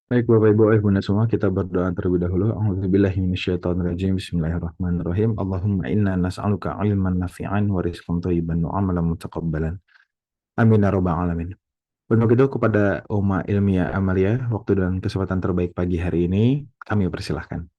Baik Bapak Ibu Bunda semua, kita berdoa terlebih dahulu. A'udzubillahi minasyaitonirrajim. Bismillahirrahmanirrahim. Allahumma inna nas'aluka ilman nafi'an wa rizqan thayyiban wa amalan mutaqabbalan. Amin ya rabbal alamin. Dan begitu kepada Uma Ilmiah Amalia, waktu dan kesempatan terbaik pagi hari ini, kami persilahkan.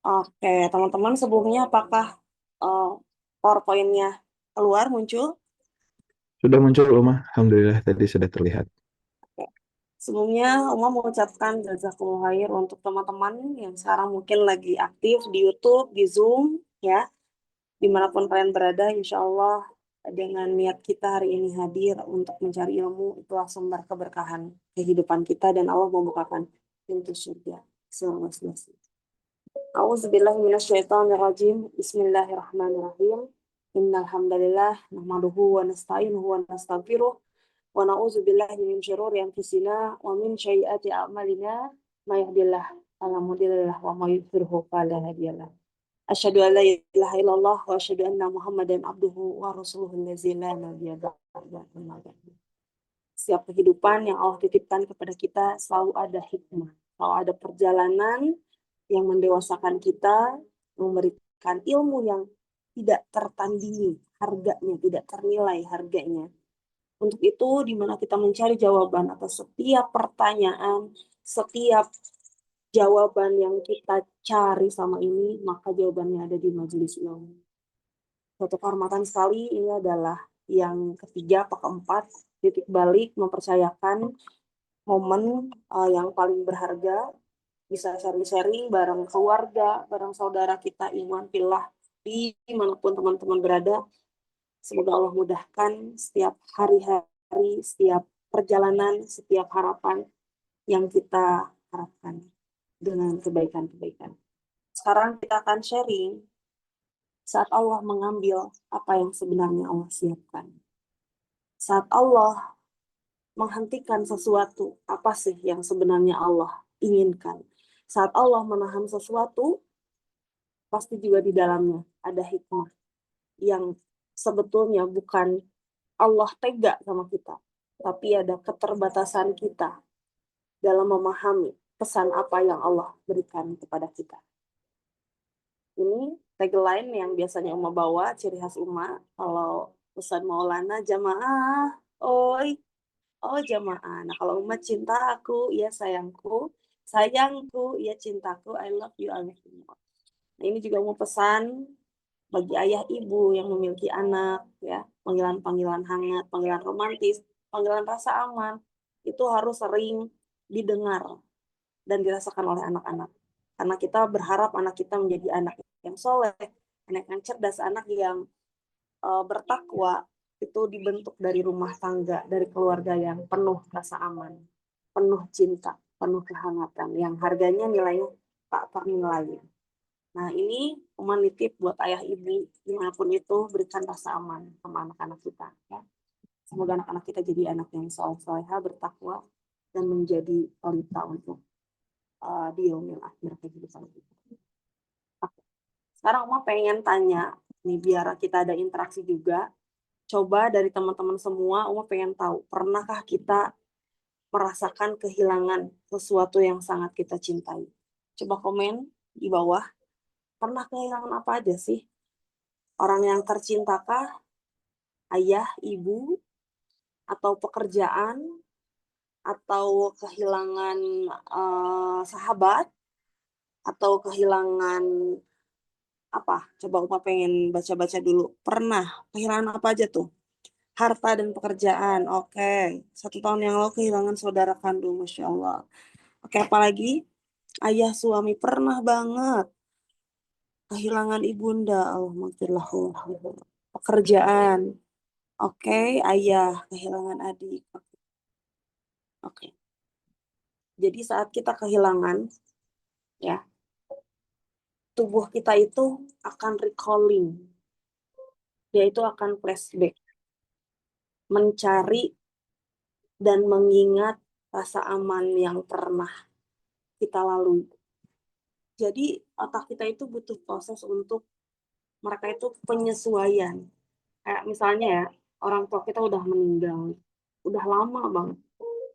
Oke, teman-teman sebelumnya apakah eh, PowerPoint-nya keluar muncul? Sudah muncul Uma, Alhamdulillah tadi sudah terlihat. Oke. Sebelumnya Uma mengucapkan jazakumullah khair untuk teman-teman yang sekarang mungkin lagi aktif di YouTube, di Zoom, ya, dimanapun kalian berada, insya Allah dengan niat kita hari ini hadir untuk mencari ilmu, itulah sumber keberkahan kehidupan kita dan Allah membukakan pintu surga seluas-luasnya. A'udzubillahi minasyaitonirrajim. Bismillahirrahmanirrahim. Innal hamdalillah nahmaduhu wa nasta'inuhu wa nastaghfiruh wa na'udzubillahi min syururi anfusina wa min sayyiati a'malina may yahdihillahu fala mudilla lahu wa may yudhlilhu fala hadiya lahu. Asyhadu an la ilaha illallah wa asyhadu anna Muhammadan abduhu wa rasuluhu allazi la nabiyya ba'dahu. Setiap kehidupan yang Allah titipkan kepada kita selalu ada hikmah, selalu ada perjalanan yang mendewasakan kita, memberikan ilmu yang tidak tertandingi harganya, tidak ternilai harganya. Untuk itu, di mana kita mencari jawaban atas setiap pertanyaan, setiap jawaban yang kita cari sama ini, maka jawabannya ada di majelis ilmu. Suatu kehormatan sekali ini adalah yang ketiga atau keempat, titik balik mempercayakan momen yang paling berharga, bisa sharing-sharing bareng keluarga, bareng saudara kita iman fillah dimanapun teman-teman berada. Semoga Allah mudahkan setiap hari-hari, setiap perjalanan, setiap harapan yang kita harapkan dengan kebaikan-kebaikan. Sekarang kita akan sharing saat Allah mengambil apa yang sebenarnya Allah siapkan. Saat Allah menghentikan sesuatu, apa sih yang sebenarnya Allah inginkan? Saat Allah menahan sesuatu, pasti juga di dalamnya ada hikmah yang sebetulnya bukan Allah tega sama kita, tapi ada keterbatasan kita dalam memahami pesan apa yang Allah berikan kepada kita. Ini tagline yang biasanya Uma bawa, ciri khas Uma. Kalau pesan Maulana, jamaah, oi, oh jamaah. Nah kalau Uma cinta aku, ya sayangku, sayangku, ya cintaku, I love you, I love you. Nah ini juga mau pesan bagi ayah ibu yang memiliki anak, ya, panggilan-panggilan hangat, panggilan romantis, panggilan rasa aman, itu harus sering didengar dan dirasakan oleh anak-anak. Karena kita berharap anak kita menjadi anak yang soleh, anak yang cerdas, anak yang bertakwa, itu dibentuk dari rumah tangga, dari keluarga yang penuh rasa aman, penuh cinta, penuh kehangatan, yang harganya nilainya tak ternilai. Nah ini Uma nitip buat ayah ibu, dimanapun itu, berikan rasa aman sama anak-anak kita. Ya. Semoga anak-anak kita jadi anak yang soleh-soleha, bertakwa, dan menjadi pelita untuk di yaumil akhir kehidupan kita. Oke. Sekarang Uma pengen tanya, nih biar kita ada interaksi juga. Coba dari teman-teman semua, Uma pengen tahu, pernahkah kita merasakan kehilangan sesuatu yang sangat kita cintai? Coba komen di bawah, pernah kehilangan apa aja sih? Orang yang tercintakah? Ayah, ibu, atau pekerjaan, atau kehilangan sahabat, atau kehilangan apa? Coba Uma pengen baca-baca dulu. Pernah kehilangan apa aja tuh? Harta dan pekerjaan. Oke. 1 tahun yang lalu kehilangan saudara kandung. Masya Allah. Oke, apalagi ayah suami pernah banget kehilangan ibunda, Allahumma pekerjaan. Oke, ayah kehilangan adik. Oke. Jadi saat kita kehilangan, ya, tubuh kita itu akan recalling. Dia itu akan flashback, mencari dan mengingat rasa aman yang pernah kita lalui. Jadi otak kita itu butuh proses untuk mereka itu penyesuaian. Kayak misalnya ya, orang tua kita udah meninggal, udah lama banget.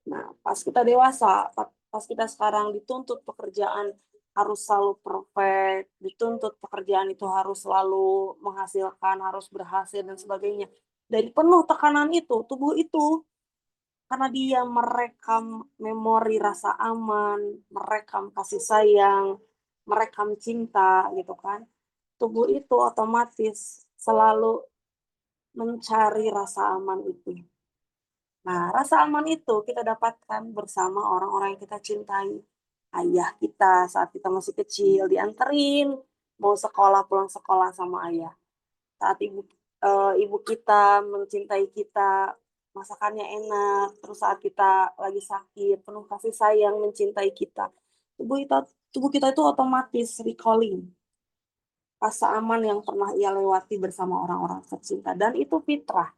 Nah, pas kita dewasa, pas kita sekarang dituntut pekerjaan harus selalu perfect, dituntut pekerjaan itu harus selalu menghasilkan, harus berhasil dan sebagainya. Dari penuh tekanan itu, tubuh itu karena dia merekam memori rasa aman, merekam kasih sayang, merekam cinta gitu kan. Tubuh itu otomatis selalu mencari rasa aman itu. Nah, rasa aman itu kita dapatkan bersama orang-orang yang kita cintai. Ayah kita saat kita masih kecil dianterin mau sekolah pulang sekolah sama ayah. Saat ibu kita mencintai kita, masakannya enak, terus saat kita lagi sakit, penuh kasih sayang mencintai kita. Tubuh kita itu otomatis recalling rasa aman yang pernah ia lewati bersama orang-orang tercinta dan itu fitrah.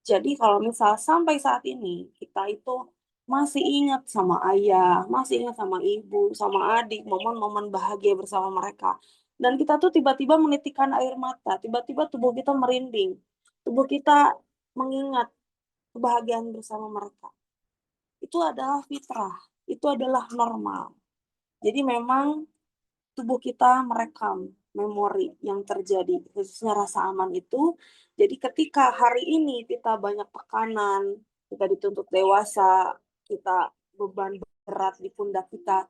Jadi kalau misal sampai saat ini kita itu masih ingat sama ayah, masih ingat sama ibu, sama adik, momen-momen bahagia bersama mereka. Dan kita tuh tiba-tiba menitikkan air mata, tiba-tiba tubuh kita merinding. Tubuh kita mengingat kebahagiaan bersama mereka. Itu adalah fitrah, itu adalah normal. Jadi memang tubuh kita merekam memori yang terjadi, khususnya rasa aman itu. Jadi ketika hari ini kita banyak tekanan, kita dituntut dewasa, kita beban berat di pundak kita,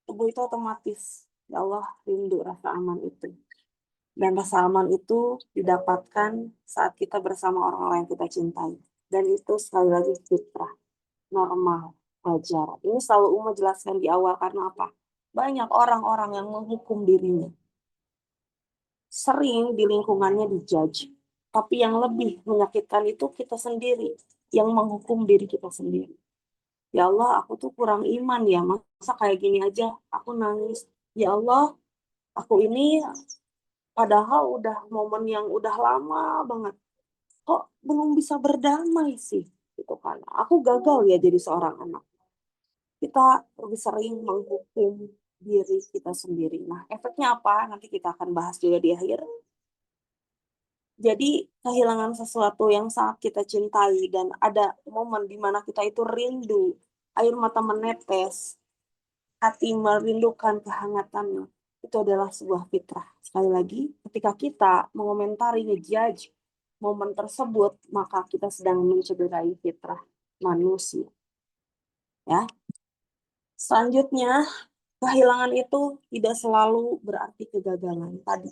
tubuh itu otomatis, ya Allah, rindu rasa aman itu. Dan rasa aman itu didapatkan saat kita bersama orang-orang yang kita cintai. Dan itu sekali lagi fitrah, normal, wajar. Ini selalu Uma jelaskan di awal karena apa? Banyak orang-orang yang menghukum dirinya. Sering di lingkungannya dijudge. Tapi yang lebih menyakitkan itu kita sendiri, yang menghukum diri kita sendiri. Ya Allah, aku tuh kurang iman ya, masa kayak gini aja aku nangis. Ya Allah, aku ini padahal udah momen yang udah lama banget. Kok belum bisa berdamai sih? Gitu kan. Aku gagal ya jadi seorang anak. Kita lebih sering menghukum diri kita sendiri. Nah, efeknya apa? Nanti kita akan bahas juga di akhir. Jadi kehilangan sesuatu yang sangat kita cintai dan ada momen di mana kita itu rindu, air mata menetes, hati merindukan kehangatannya. Itu adalah sebuah fitrah. Sekali lagi, ketika kita mengomentari, ngejudge momen tersebut, maka kita sedang mencederai fitrah manusia. Ya. Selanjutnya, kehilangan itu tidak selalu berarti kegagalan. Tadi,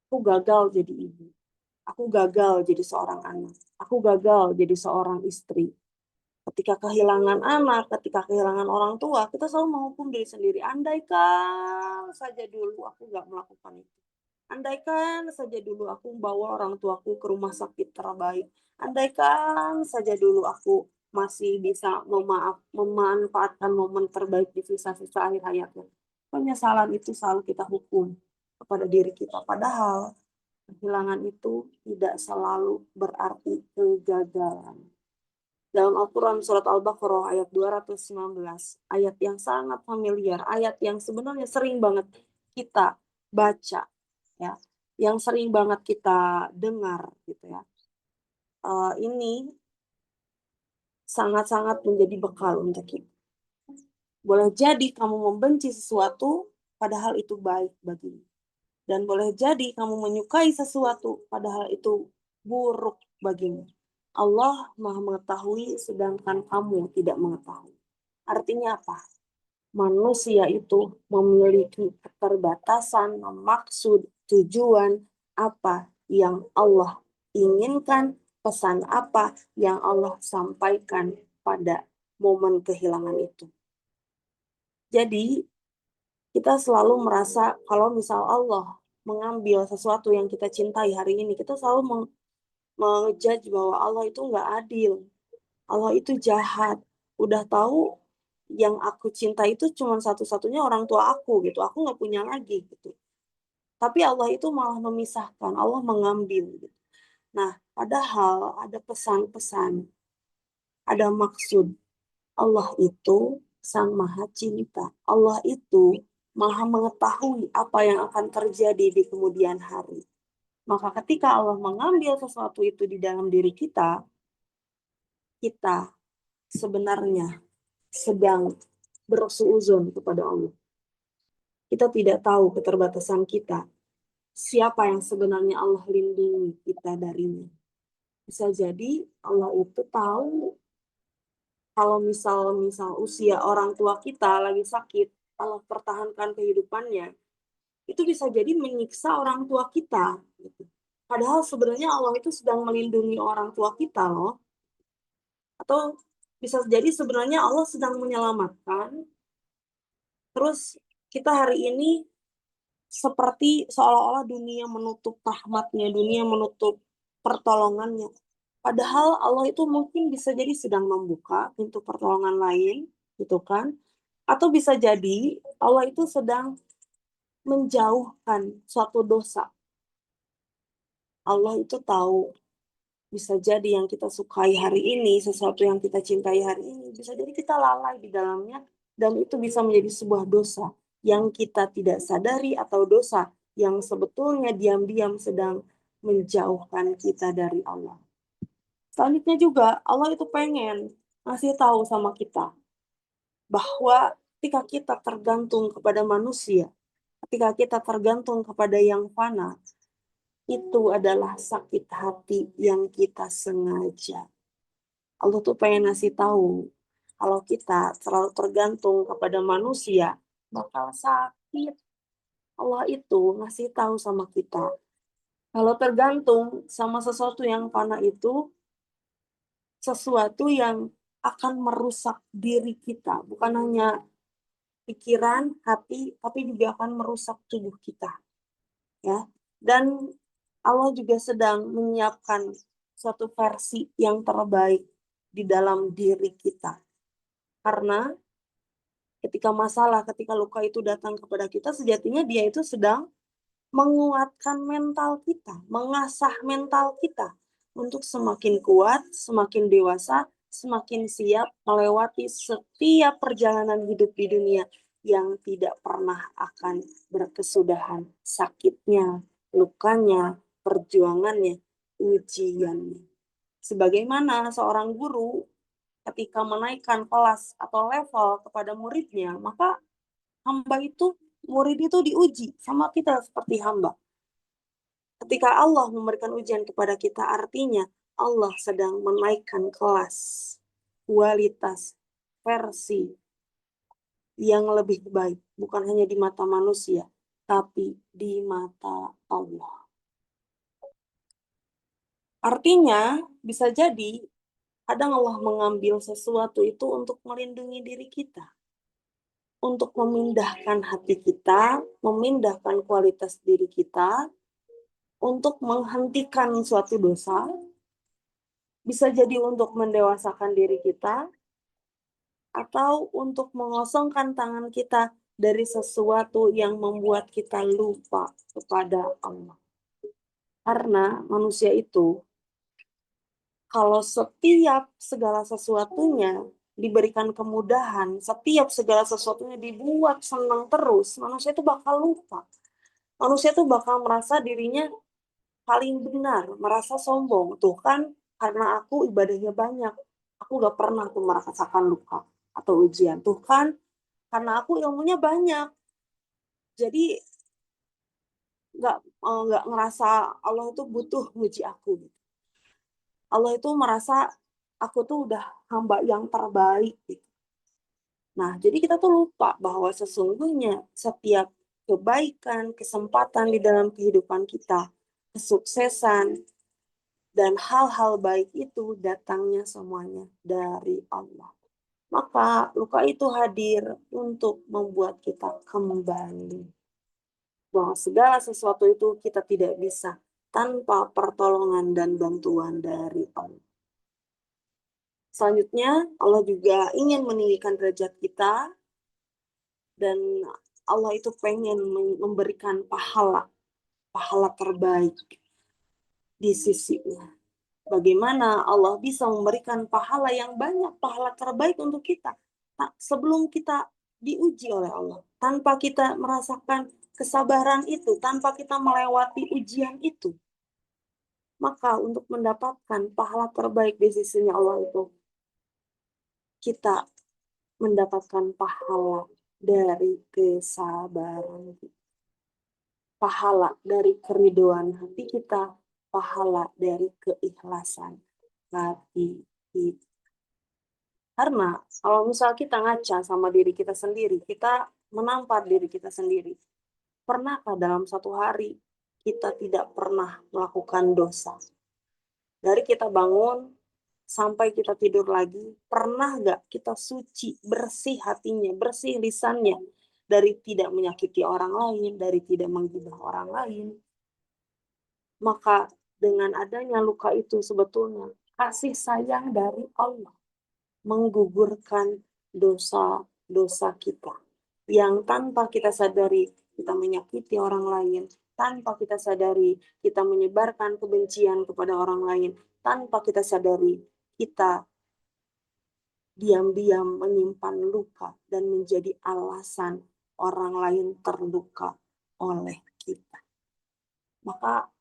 aku gagal jadi ibu. Aku gagal jadi seorang anak. Aku gagal jadi seorang istri. Ketika kehilangan anak, ketika kehilangan orang tua, kita selalu menghukum diri sendiri. Andaikan saja dulu aku nggak melakukan itu. Andaikan saja dulu aku bawa orang tuaku ke rumah sakit terbaik. Andaikan saja dulu aku masih bisa memanfaatkan momen terbaik di sisa-sisa akhir hayatnya. Penyesalan itu selalu kita hukum kepada diri kita. Padahal kehilangan itu tidak selalu berarti kegagalan. Dalam Al-Quran surat Al-Baqarah ayat 219, ayat yang sangat familiar, ayat yang sebenarnya sering banget kita baca, ya, yang sering banget kita dengar, gitu ya. Ini sangat-sangat menjadi bekal untuk kita. Boleh jadi kamu membenci sesuatu, padahal itu baik bagimu. Dan boleh jadi kamu menyukai sesuatu, padahal itu buruk bagimu. Allah Maha mengetahui, sedangkan kamu tidak mengetahui. Artinya apa? Manusia itu memiliki keterbatasan, maksud, tujuan apa yang Allah inginkan, pesan apa yang Allah sampaikan pada momen kehilangan itu. Jadi kita selalu merasa kalau misal Allah mengambil sesuatu yang kita cintai hari ini, kita selalu menjudge bahwa Allah itu nggak adil, Allah itu jahat. Udah tahu yang aku cinta itu cuma satu-satunya orang tua aku gitu, aku nggak punya lagi gitu. Tapi Allah itu malah memisahkan, Allah mengambil gitu. Nah, padahal ada pesan-pesan, ada maksud. Allah itu Sang Maha Cinta. Allah itu Maha mengetahui apa yang akan terjadi di kemudian hari. Maka ketika Allah mengambil sesuatu itu di dalam diri kita, kita sebenarnya sedang bersuuzon kepada Allah. Kita tidak tahu keterbatasan kita. Siapa yang sebenarnya Allah lindungi kita darinya. Bisa jadi Allah itu tahu kalau misal usia orang tua kita lagi sakit, Allah pertahankan kehidupannya, itu bisa jadi menyiksa orang tua kita. Gitu. Padahal sebenarnya Allah itu sedang melindungi orang tua kita loh. Atau bisa jadi sebenarnya Allah sedang menyelamatkan. Terus kita hari ini seperti seolah-olah dunia menutup rahmatnya, dunia menutup pertolongannya. Padahal Allah itu mungkin bisa jadi sedang membuka pintu pertolongan lain, gitu kan? Atau bisa jadi Allah itu sedang menjauhkan suatu dosa. Allah itu tahu, bisa jadi yang kita sukai hari ini, sesuatu yang kita cintai hari ini, bisa jadi kita lalai di dalamnya, dan itu bisa menjadi sebuah dosa yang kita tidak sadari atau dosa yang sebetulnya diam-diam sedang menjauhkan kita dari Allah. Selanjutnya juga, Allah itu pengen ngasih tahu sama kita bahwa ketika kita tergantung kepada manusia, ketika kita tergantung kepada yang fana, itu adalah sakit hati yang kita sengaja. Allah tuh pengen ngasih tahu, kalau kita terlalu tergantung kepada manusia, bakal sakit. Allah itu ngasih tahu sama kita, kalau tergantung sama sesuatu yang fana itu, sesuatu yang akan merusak diri kita. Bukan hanya pikiran, hati, tapi juga akan merusak tubuh kita. Ya. Dan Allah juga sedang menyiapkan suatu versi yang terbaik di dalam diri kita. Karena ketika luka itu datang kepada kita, sejatinya dia itu sedang menguatkan mental kita, mengasah mental kita untuk semakin kuat, semakin dewasa, semakin siap melewati setiap perjalanan hidup di dunia yang tidak pernah akan berkesudahan. Sakitnya, lukanya, perjuangannya, ujiannya. Sebagaimana seorang guru ketika menaikkan kelas atau level kepada muridnya, maka murid itu diuji sama kita seperti hamba. Ketika Allah memberikan ujian kepada kita, artinya Allah sedang menaikkan kelas, kualitas, versi yang lebih baik, bukan hanya di mata manusia, tapi di mata Allah. Artinya, bisa jadi kadang Allah mengambil sesuatu itu untuk melindungi diri kita, untuk memindahkan hati kita, memindahkan kualitas diri kita, untuk menghentikan suatu dosa, bisa jadi untuk mendewasakan diri kita, atau untuk mengosongkan tangan kita dari sesuatu yang membuat kita lupa kepada Allah. Karena manusia itu, kalau setiap segala sesuatunya diberikan kemudahan, setiap segala sesuatunya dibuat senang terus, manusia itu bakal lupa. Manusia itu bakal merasa dirinya paling benar, merasa sombong. Tuh kan, karena aku ibadahnya banyak, aku gak pernah tuh merasakan luka atau ujian. Tuh kan, karena aku ilmunya banyak, jadi nggak ngerasa Allah itu butuh muji aku. Allah itu merasa aku tuh udah hamba yang terbaik. Gitu. Nah, jadi kita tuh lupa bahwa sesungguhnya setiap kebaikan, kesempatan di dalam kehidupan kita, kesuksesan, dan hal-hal baik itu datangnya semuanya dari Allah. Maka luka itu hadir untuk membuat kita kembali. Bahwa segala sesuatu itu kita tidak bisa tanpa pertolongan dan bantuan dari Allah. Selanjutnya, Allah juga ingin meninggikan derajat kita, dan Allah itu pengen memberikan pahala terbaik di sisinya. Bagaimana Allah bisa memberikan pahala yang banyak, pahala terbaik untuk kita sebelum kita diuji oleh Allah, tanpa kita merasakan kesabaran itu, tanpa kita melewati ujian itu. Maka untuk mendapatkan pahala terbaik di sisinya Allah itu, kita mendapatkan pahala dari kesabaran, pahala dari keriduan hati kita, pahala dari keikhlasan hati kita. Karena kalau misal kita ngaca sama diri kita sendiri, kita menampar diri kita sendiri. Pernahkah dalam satu hari kita tidak pernah melakukan dosa? Dari kita bangun sampai kita tidur lagi, pernah nggak kita suci, bersih hatinya, bersih lisannya, dari tidak menyakiti orang lain, dari tidak menggibah orang lain? Maka dengan adanya luka itu sebetulnya kasih sayang dari Allah menggugurkan dosa-dosa kita yang tanpa kita sadari kita menyakiti orang lain, tanpa kita sadari kita menyebarkan kebencian kepada orang lain, tanpa kita sadari kita diam-diam menyimpan luka dan menjadi alasan orang lain terluka oleh kita. Maka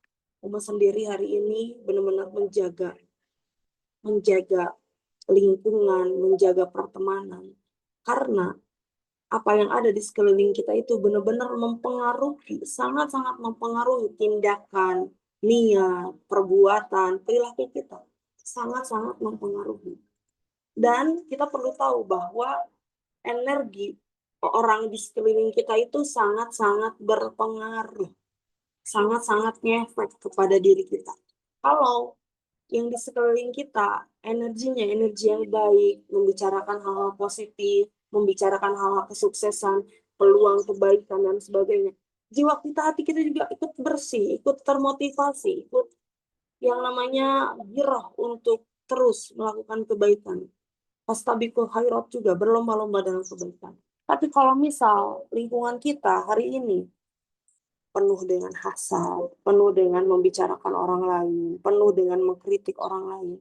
Uma sendiri hari ini benar-benar menjaga lingkungan, menjaga pertemanan. Karena apa yang ada di sekeliling kita itu benar-benar mempengaruhi, sangat-sangat mempengaruhi tindakan, niat, perbuatan, perilaku kita. Sangat-sangat mempengaruhi. Dan kita perlu tahu bahwa energi orang di sekeliling kita itu sangat-sangat berpengaruh, sangat-sangat ngefek kepada diri kita. Kalau yang di sekeliling kita energinya energi yang baik, membicarakan hal-hal positif, membicarakan hal-hal kesuksesan, peluang kebaikan dan sebagainya, jiwa kita, hati kita juga ikut bersih, ikut termotivasi, ikut yang namanya girah untuk terus melakukan kebaikan. Fastabiqul khairat, juga berlomba-lomba dalam kebaikan. Tapi kalau misal lingkungan kita hari ini penuh dengan hasad, penuh dengan membicarakan orang lain, penuh dengan mengkritik orang lain,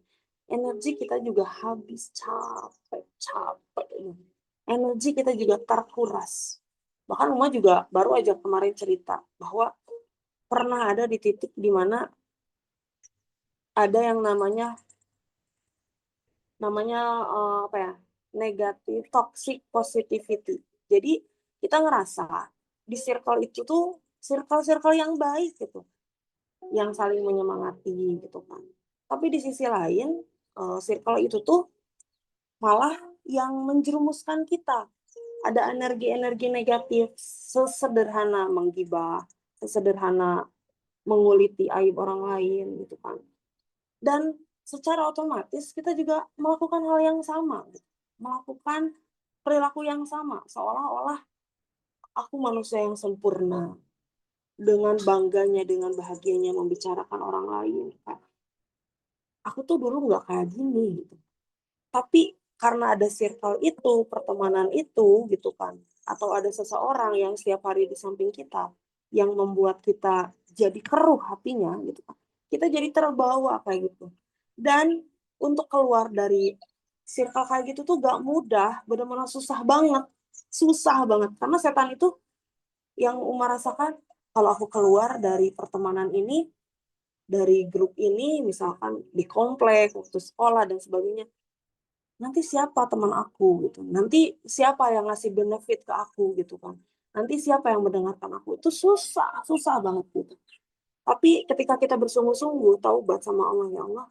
energi kita juga habis, capek. Energi kita juga terkuras. Bahkan Uma juga baru aja kemarin cerita bahwa pernah ada di titik di mana ada yang namanya apa ya, negatif toxic positivity. Jadi kita ngerasa di circle itu tuh circle yang baik gitu, yang saling menyemangati gitu kan. Tapi di sisi lain circle itu tuh malah yang menjerumuskan kita. Ada energi-energi negatif, sesederhana menggibah, sesederhana menguliti aib orang lain gitu kan. Dan secara otomatis kita juga melakukan hal yang sama, melakukan perilaku yang sama, seolah-olah aku manusia yang sempurna, dengan bangganya, dengan bahagianya membicarakan orang lain. Aku tuh dulu nggak kayak gini gitu. Tapi karena ada circle itu, pertemanan itu gitu kan, atau ada seseorang yang setiap hari di samping kita yang membuat kita jadi keruh hatinya gitu kan, kita jadi terbawa kayak gitu. Dan untuk keluar dari circle kayak gitu tuh gak mudah, benar-benar susah banget karena setan itu yang Umar rasakan, kalau aku keluar dari pertemanan ini, dari grup ini, misalkan di komplek waktu sekolah dan sebagainya, nanti siapa teman aku gitu, nanti siapa yang ngasih benefit ke aku gitu kan, nanti siapa yang mendengarkan aku, itu susah banget gitu. Tapi ketika kita bersungguh-sungguh taubat sama Allah, ya Allah,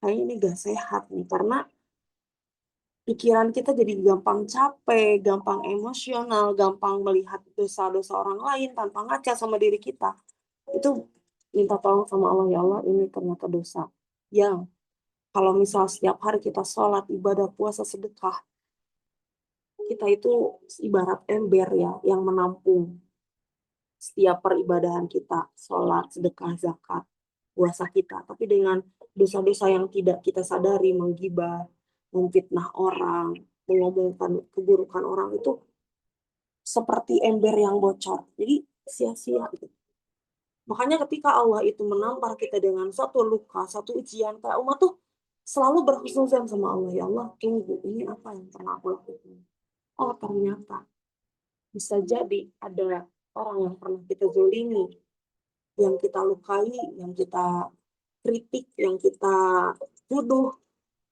kayaknya ini gak sehat nih, karena pikiran kita jadi gampang capek, gampang emosional, gampang melihat dosa-dosa orang lain tanpa ngaca sama diri kita. Itu minta tolong sama Allah, ya Allah, ini ternyata dosa yang kalau misal setiap hari kita sholat, ibadah, puasa, sedekah, kita itu ibarat ember ya, yang menampung setiap peribadahan kita, sholat, sedekah, zakat, puasa kita. Tapi dengan dosa-dosa yang tidak kita sadari, menggibah, memfitnah orang, mengomongkan keburukan orang itu seperti ember yang bocor. Jadi sia-sia gitu. Makanya ketika Allah itu menampar kita dengan satu luka, satu ujian, kayak umat tuh selalu berhusnuzan sama Allah. Ya Allah, tunggu, ini apa yang pernah aku lakukan? Oh, ternyata bisa jadi ada orang yang pernah kita zolimi, yang kita lukai, yang kita kritik, yang kita tuduh,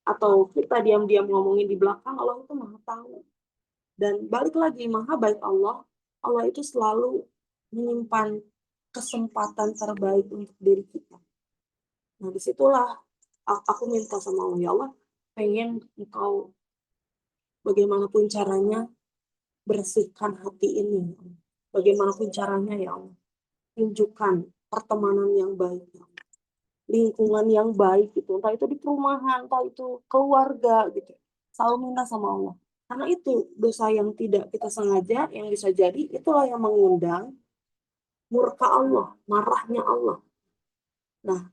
atau kita diam-diam ngomongin di belakang. Allah itu maha tahu. Dan balik lagi, maha baik Allah. Allah itu selalu menyimpan kesempatan terbaik untuk diri kita. Nah, disitulah aku minta sama Allah, ya Allah, pengen engkau bagaimanapun caranya bersihkan hati ini. Bagaimanapun caranya, ya Allah, tunjukkan pertemanan yang baik, ya Allah. Lingkungan yang baik gitu, entah itu di perumahan, entah itu keluarga gitu. Selalu minta sama Allah. Karena itu dosa yang tidak kita sengaja, yang bisa jadi itulah yang mengundang murka Allah, marahnya Allah. Nah,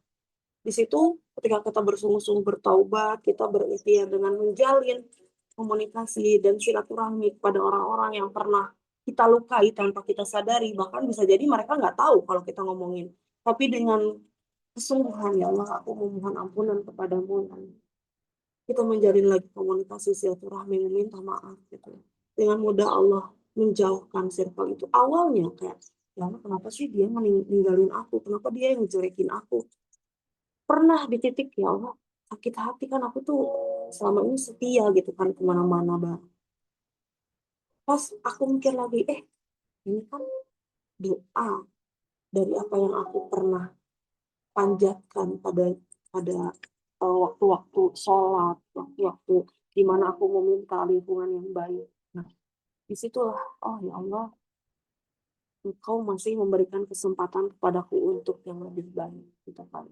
di situ ketika kita bersungguh-sungguh bertaubat, kita berikhtiar dengan menjalin komunikasi dan silaturahmi kepada orang-orang yang pernah kita lukai tanpa kita sadari, bahkan bisa jadi mereka nggak tahu kalau kita ngomongin. Tapi dengan kesungguhan, ya Allah, aku memohon ampunan kepadamu. Dan kita menjalin lagi komunikasi silaturahmi, meminta maaf gitu. Dengan mudah Allah menjauhkan circle itu. Awalnya kayak, ya Allah, kenapa sih dia meninggalin aku? Kenapa dia yang ngejelekin aku? Pernah di titik, ya Allah, sakit hati kan, aku tuh selama ini setia gitu kan kemana-mana bang. Pas aku mikir lagi, ini kan doa dari apa yang aku pernah panjatkan pada pada waktu-waktu sholat, waktu-waktu di mana aku meminta lingkungan yang baik. Nah, disitulah, oh ya Allah, Engkau masih memberikan kesempatan kepadaku untuk yang lebih baik, gitu kan.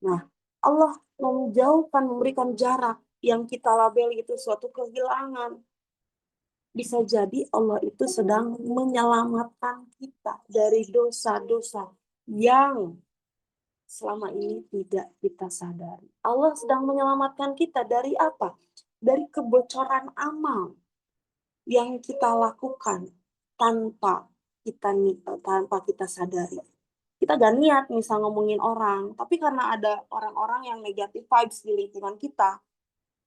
Nah, Allah menjauhkan, memberikan jarak yang kita label itu suatu kehilangan. Bisa jadi Allah itu sedang menyelamatkan kita dari dosa-dosa yang selama ini tidak kita sadari. Allah sedang menyelamatkan kita dari apa? Dari kebocoran amal yang kita lakukan tanpa kita sadari. Kita gak niat misal ngomongin orang, tapi karena ada orang-orang yang negatif vibes di lingkungan kita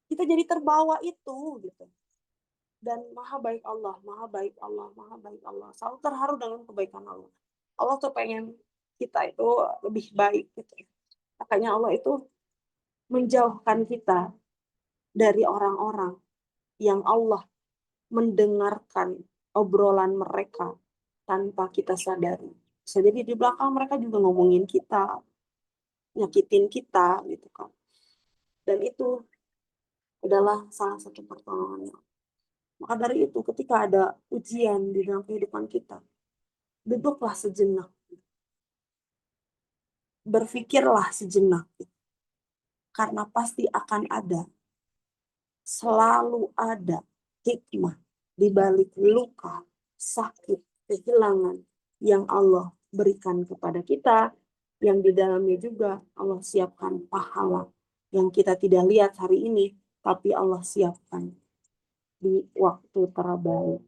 jadi terbawa itu gitu. Dan maha baik Allah, maha baik Allah, maha baik Allah. Selalu terharu dengan kebaikan Allah. Allah tuh pengen kita itu lebih baik gitu. Makanya Allah itu menjauhkan kita dari orang-orang yang Allah mendengarkan obrolan mereka tanpa kita sadari. Bisa jadi di belakang mereka juga ngomongin kita, nyakitin kita gitu kan. Dan itu adalah salah satu pertolongannya. Maka dari itu ketika ada ujian di dalam kehidupan kita, duduklah sejenak. Berpikirlah sejenak. Karena pasti akan ada, selalu ada hikmah di balik luka, sakit, kehilangan yang Allah berikan kepada kita, yang di dalamnya juga Allah siapkan pahala yang kita tidak lihat hari ini, tapi Allah siapkan di waktu terbaik.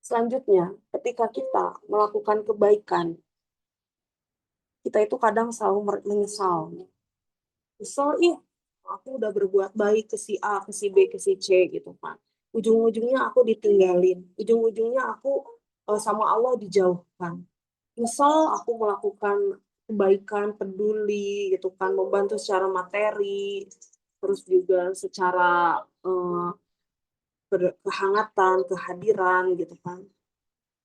Selanjutnya, ketika kita melakukan kebaikan, kita itu kadang selalu menyesal. Nyesal, aku udah berbuat baik ke si A, ke si B, ke si C gitu kan. Ujung-ujungnya aku ditinggalin. Ujung-ujungnya aku sama Allah dijauhkan. Misal aku melakukan kebaikan, peduli gitu kan, membantu secara materi, terus juga secara kehangatan, kehadiran gitu kan.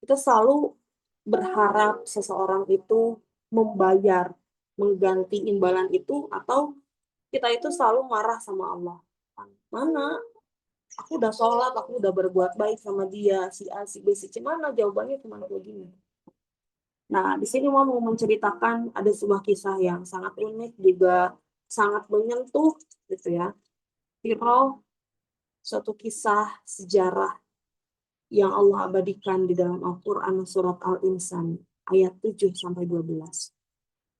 Kita selalu berharap seseorang itu membayar, mengganti imbalan itu, atau kita itu selalu marah sama Allah. Mana? Aku udah sholat, aku udah berbuat baik sama dia, si A, si B, si C, mana jawabannya cuma begini. Nah, di sini mau menceritakan ada sebuah kisah yang sangat unik, juga sangat menyentuh gitu ya. Viral suatu kisah sejarah yang Allah abadikan di dalam Al-Quran surat Al-Insan ayat 7 sampai 12.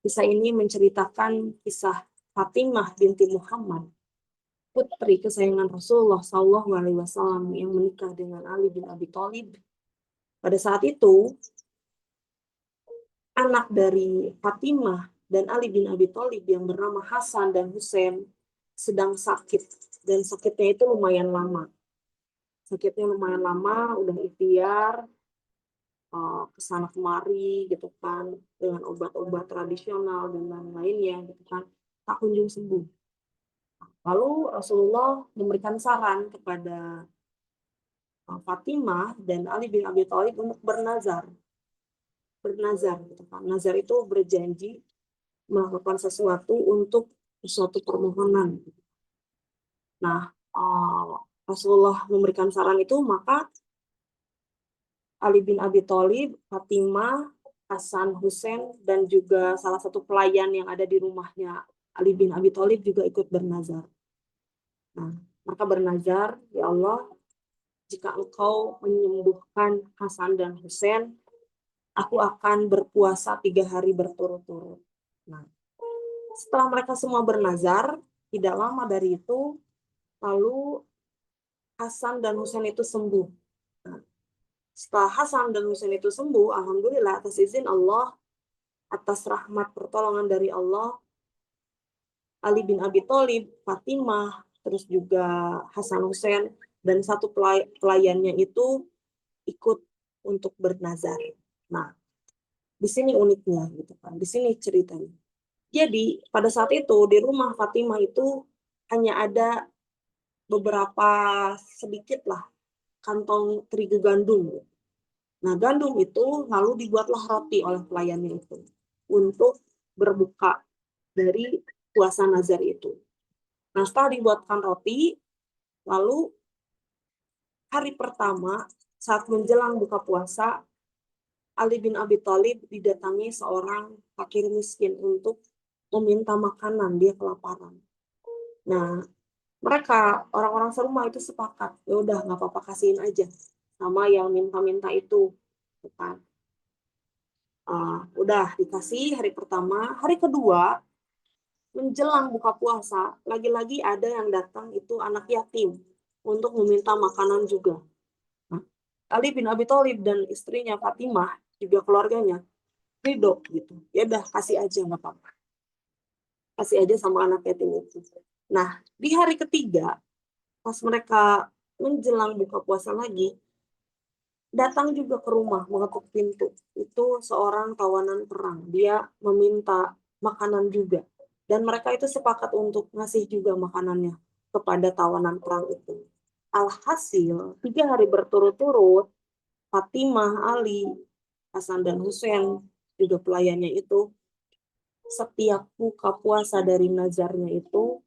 Kisah ini menceritakan kisah Fatimah binti Muhammad, putri kesayangan Rasulullah Shallallahu Alaihi Wasallam yang menikah dengan Ali bin Abi Thalib. Pada saat itu, anak dari Fatimah dan Ali bin Abi Thalib yang bernama Hasan dan Husain sedang sakit, dan sakitnya itu lumayan lama. Sakitnya lumayan lama, udah ikhtiar, kesana kemari gitu kan, dengan obat-obat tradisional dan lain-lainnya gitu kan, tak kunjung sembuh. Lalu Rasulullah memberikan saran kepada Fatimah dan Ali bin Abi Thalib untuk bernazar. Bernazar gitu kan. Nazar itu berjanji melakukan sesuatu untuk suatu permohonan. Nah, Rasulullah memberikan saran itu, maka Ali bin Abi Thalib, Fatimah, Hasan, Husain, dan juga salah satu pelayan yang ada di rumahnya Ali bin Abi Thalib juga ikut bernazar. Nah, mereka bernazar, ya Allah, jika engkau menyembuhkan Hasan dan Husain, aku akan berpuasa 3 hari berturut-turut. Nah, setelah mereka semua bernazar, tidak lama dari itu, lalu Hasan dan Husain itu sembuh. Nah, setelah Hasan dan Husain itu sembuh, alhamdulillah atas izin Allah, atas rahmat pertolongan dari Allah, Ali bin Abi Thalib, Fatimah, terus juga Hasan Husain, dan satu pelayannya itu ikut untuk bernazar. Nah, di sini uniknya gitu kan, di sini ceritanya. Jadi pada saat itu di rumah Fatimah itu hanya ada beberapa sedikit lah kantong terigu gandum. Nah, gandum itu lalu dibuatlah roti oleh pelayannya itu untuk berbuka dari puasa nazar itu. Nah, setelah dibuatkan roti, lalu hari pertama saat menjelang buka puasa, Ali bin Abi Thalib didatangi seorang fakir miskin untuk meminta makanan, dia kelaparan. Nah, mereka orang-orang serumah itu sepakat, ya udah nggak apa-apa, kasihin aja sama yang minta-minta itu, kan? Udah dikasih hari pertama, hari kedua menjelang buka puasa, lagi-lagi ada yang datang itu anak yatim untuk meminta makanan juga. Nah, Ali bin Abi Thalib dan istrinya Fatimah juga keluarganya ridho gitu, ya udah kasih aja nggak apa-apa, kasih aja sama anak yatim itu. Nah, di hari ketiga pas mereka menjelang buka puasa lagi, datang juga ke rumah mengetuk pintu. Itu seorang tawanan perang. Dia meminta makanan juga. Dan mereka itu sepakat untuk ngasih juga makanannya kepada tawanan perang itu. Alhasil, 3 hari berturut-turut, Fatimah, Ali, Hasan, dan Husain, juga pelayannya itu, setiap buka puasa dari nazarnya itu,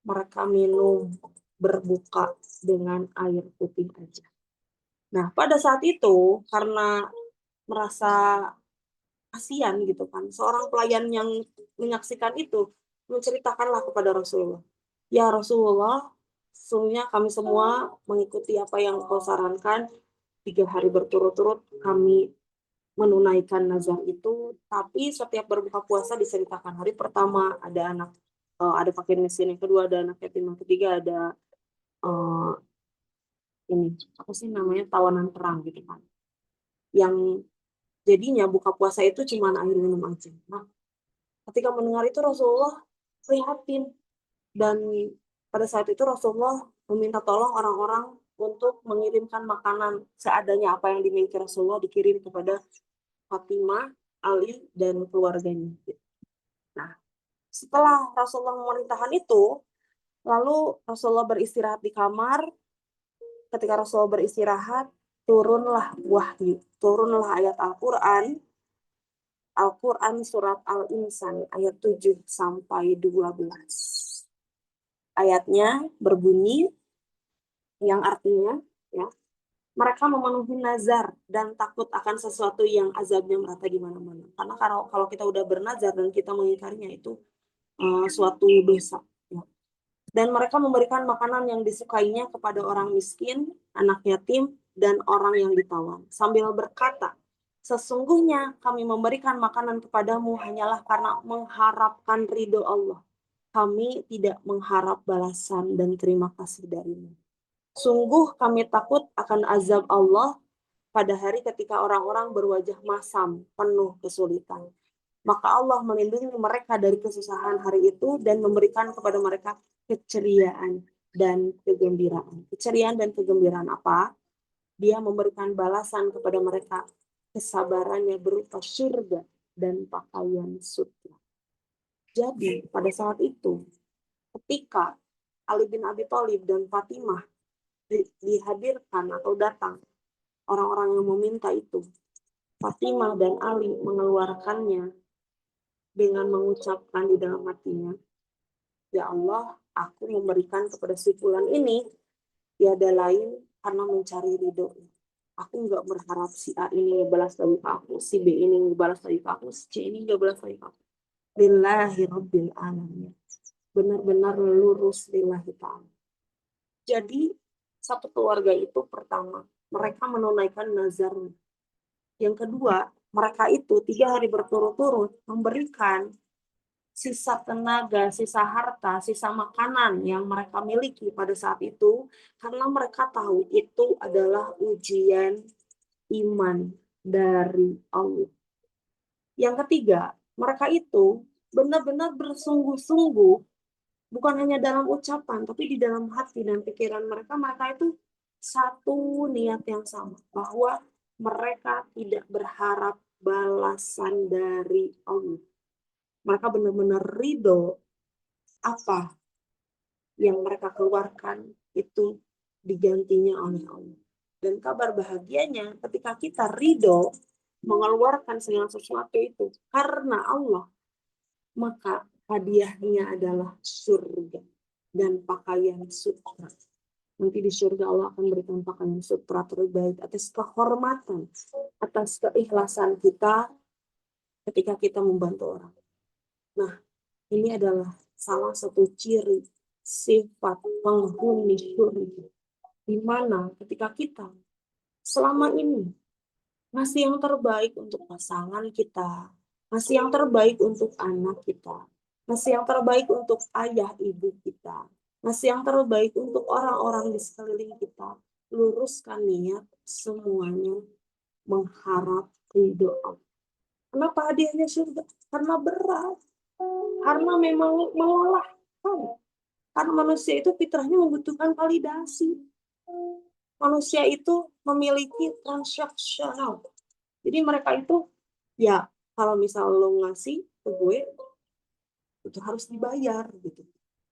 mereka minum berbuka dengan air putih aja. Nah, pada saat itu, karena merasa kasihan gitu kan, seorang pelayan yang menyaksikan itu menceritakanlah kepada Rasulullah. Ya Rasulullah, sesungguhnya kami semua mengikuti apa yang kau sarankan, 3 hari berturut-turut kami menunaikan nazar itu, tapi setiap berbuka puasa diceritakan hari pertama ada anak, ada fakir miskin, yang kedua ada anak yatim, yang ketiga ada uh, ini apa sih namanya tawanan perang gitu kan, yang jadinya buka puasa itu cuma air minum aja. Nah, ketika mendengar itu Rasulullah prihatin, dan pada saat itu Rasulullah meminta tolong orang-orang untuk mengirimkan makanan seadanya, apa yang dimiliki Rasulullah dikirim kepada Fatimah, Ali, dan keluarganya. Nah, setelah Rasulullah memerintahkan itu, lalu Rasulullah beristirahat di kamar. Ketika Rasulullah beristirahat, turunlah wahyu, turunlah ayat Al-Quran, Al-Quran surat Al-Insan ayat 7 sampai 12. Ayatnya berbunyi yang artinya, ya, mereka memenuhi nazar dan takut akan sesuatu yang azabnya merata di mana-mana. Karena kalau kita udah bernazar dan kita mengingkarinya itu suatu dosa. Ya. Dan mereka memberikan makanan yang disukainya kepada orang miskin, anak yatim, dan orang yang ditawan. Sambil berkata, sesungguhnya kami memberikan makanan kepadamu hanyalah karena mengharapkan ridho Allah. Kami tidak mengharap balasan dan terima kasih darimu. Sungguh kami takut akan azab Allah pada hari ketika orang-orang berwajah masam, penuh kesulitan. Maka Allah melindungi mereka dari kesusahan hari itu dan memberikan kepada mereka keceriaan dan kegembiraan. Keceriaan dan kegembiraan apa? Dia memberikan balasan kepada mereka kesabarannya berupa surga dan pakaian sutra. Jadi pada saat itu ketika Ali bin Abi Thalib dan Fatimah dihadirkan atau datang orang-orang yang meminta itu, Fatimah dan Ali mengeluarkannya dengan mengucapkan di dalam hatinya, ya Allah, aku memberikan kepada si fulan ini tiada lain karena mencari ridho. Aku nggak berharap si A ini balas lagi ke aku, si B ini balas lagi ke aku, si C ini nggak balas lagi ke aku. Lillahi Rabbil Alamin. Benar-benar lurus lillahi ta'ala. Jadi, satu keluarga itu pertama, mereka menunaikan nazar. Yang kedua, mereka itu 3 hari berturut-turut memberikan sisa tenaga, sisa harta, sisa makanan yang mereka miliki pada saat itu, karena mereka tahu itu adalah ujian iman dari Allah. Yang ketiga, mereka itu benar-benar bersungguh-sungguh, bukan hanya dalam ucapan, tapi di dalam hati dan pikiran mereka, mereka itu satu niat yang sama, bahwa mereka tidak berharap balasan dari Allah. Mereka benar-benar ridho apa yang mereka keluarkan itu digantinya oleh Allah. Dan kabar bahagianya ketika kita ridho mengeluarkan segala sesuatu itu karena Allah, maka hadiahnya adalah surga dan pakaian sutra. Nanti di surga Allah akan berikan pakaian sutra terbaik atas kehormatan, atas keikhlasan kita ketika kita membantu orang. Nah, ini adalah salah satu ciri sifat penghuni surga. Di mana ketika kita selama ini ngasih yang terbaik untuk pasangan kita, ngasih yang terbaik untuk anak kita, ngasih yang terbaik untuk ayah ibu kita, ngasih yang terbaik untuk orang-orang di sekeliling kita, luruskan niat semuanya mengharap ridho Allah. Kenapa hadiahnya surga? Karena berat, karena memang melelahkan. Karena manusia itu fitrahnya membutuhkan validasi. Manusia itu memiliki transaksional. Jadi mereka itu, ya kalau misal lo ngasih ke gue, itu harus dibayar gitu.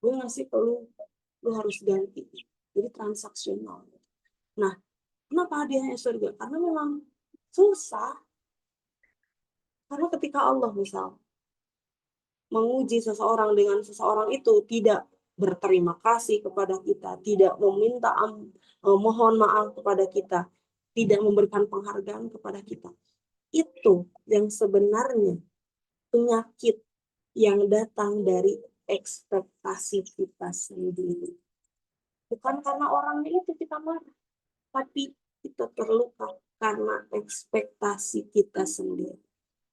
Gue ngasih ke lo harus ganti. Jadi transaksional. Nah, kenapa hadiahnya surga? Karena memang susah. Karena ketika Allah misal menguji seseorang dengan seseorang itu tidak berterima kasih kepada kita, tidak meminta mohon maaf kepada kita, tidak memberikan penghargaan kepada kita. Itu yang sebenarnya penyakit yang datang dari ekspektasi kita sendiri. Bukan karena orangnya itu kita marah, tapi kita terluka karena ekspektasi kita sendiri.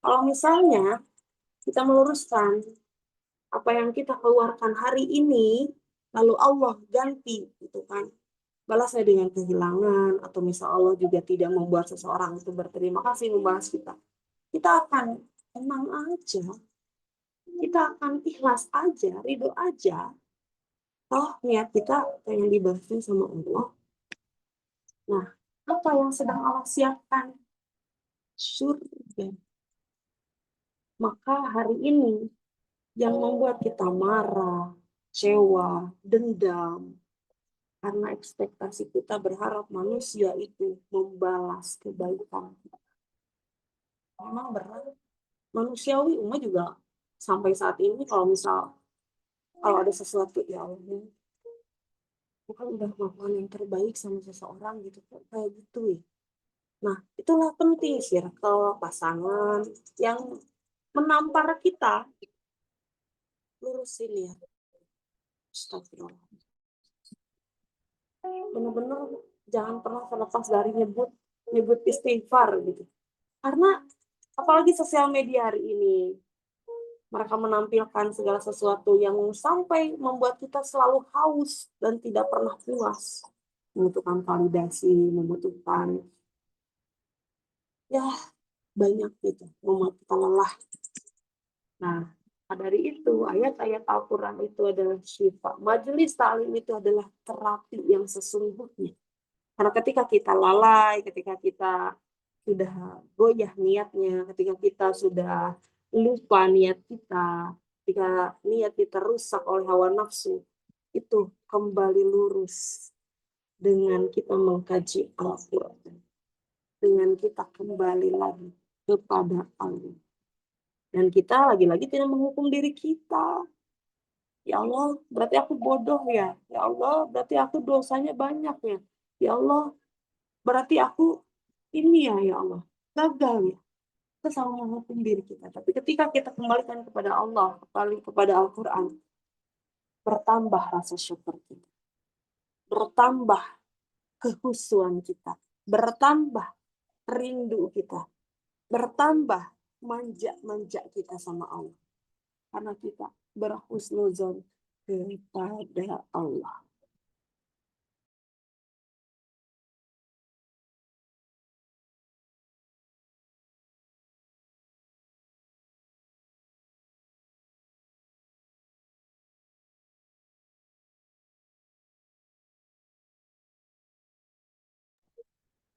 Kalau misalnya kita meluruskan apa yang kita keluarkan hari ini, lalu Allah ganti, gitu kan, balasnya dengan kehilangan, atau misal Allah juga tidak membuat seseorang itu berterima kasih membalas kita, kita akan tenang aja, kita akan ikhlas aja, ridho aja, toh niat kita pengen dibalasin sama Allah. Nah, apa yang sedang Allah siapkan? Surga. Maka hari ini yang membuat kita marah, kecewa, dendam, karena ekspektasi kita berharap manusia itu membalas kebaikan kita. Memang berat. Manusiawi Uma juga sampai saat ini kalau ada sesuatu, ya Allah, bukan udah melakukan yang terbaik sama seseorang gitu, kayak gitu ya. Nah, itulah penting circle pasangan yang menampar kita, lurusin ya. Astagfirullah. Benar-benar jangan pernah terlepas dari nyebut istighfar gitu. Karena apalagi sosial media hari ini, mereka menampilkan segala sesuatu yang sampai membuat kita selalu haus dan tidak pernah puas, membutuhkan validasi, membutuhkan ya banyak gitu, membuat kita lelah. Nah, dari itu ayat-ayat Al-Quran itu adalah syifa. Majelis ta'lim itu adalah terapi yang sesungguhnya. Karena ketika kita lalai, ketika kita sudah goyah niatnya, ketika kita sudah lupa niat kita, ketika niat kita rusak oleh hawa nafsu, itu kembali lurus dengan kita mengkaji Al-Quran, dengan kita kembali lagi kepada Allah. Dan kita lagi-lagi tidak menghukum diri kita. Ya Allah, berarti aku bodoh ya. Ya Allah, berarti aku dosanya banyak ya. Ya Allah, berarti aku ini ya Allah, gagal ya. Kita selalu menghukum diri kita. Tapi ketika kita kembalikan kepada Allah, kembali kepada Al-Quran, bertambah rasa syukur kita. Bertambah kehusuan kita. Bertambah rindu kita. Bertambah manja kita sama Allah. Karena kita berhusnuzon kepada Allah.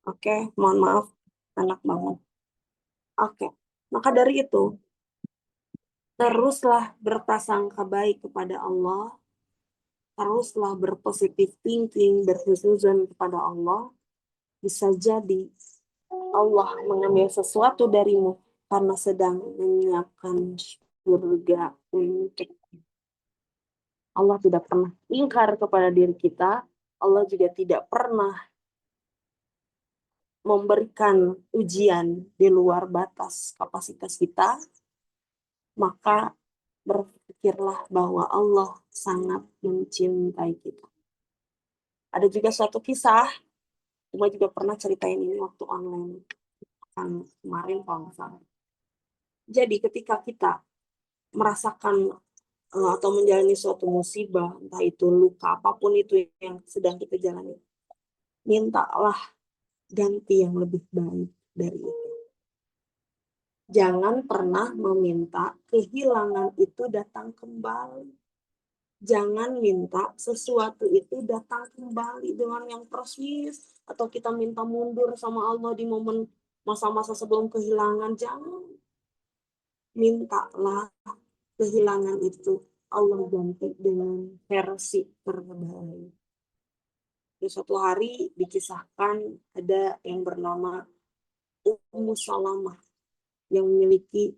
Oke, mohon maaf, anak banget. Oke, maka dari itu, teruslah berprasangka baik kepada Allah, teruslah berpositif thinking, berhusnuzon kepada Allah. Bisa jadi Allah mengambil sesuatu darimu karena sedang menyiapkan surga untuk Allah. Tidak pernah ingkar kepada diri kita. Allah juga tidak pernah memberikan ujian di luar batas kapasitas kita. Maka berpikirlah bahwa Allah sangat mencintai kita. Ada juga suatu kisah, Uma juga pernah ceritain ini waktu online kan kemarin kalau nggak salah. Jadi ketika kita merasakan atau menjalani suatu musibah, entah itu luka apapun itu yang sedang kita jalani, mintalah ganti yang lebih baik dari itu. Jangan pernah meminta kehilangan itu datang kembali. Jangan minta sesuatu itu datang kembali dengan yang persis, atau kita minta mundur sama Allah di momen masa-masa sebelum kehilangan. Jangan. Mintalah kehilangan itu Allah ganti dengan versi terbaik. Di suatu hari dikisahkan ada yang bernama Ummu Salamah yang memiliki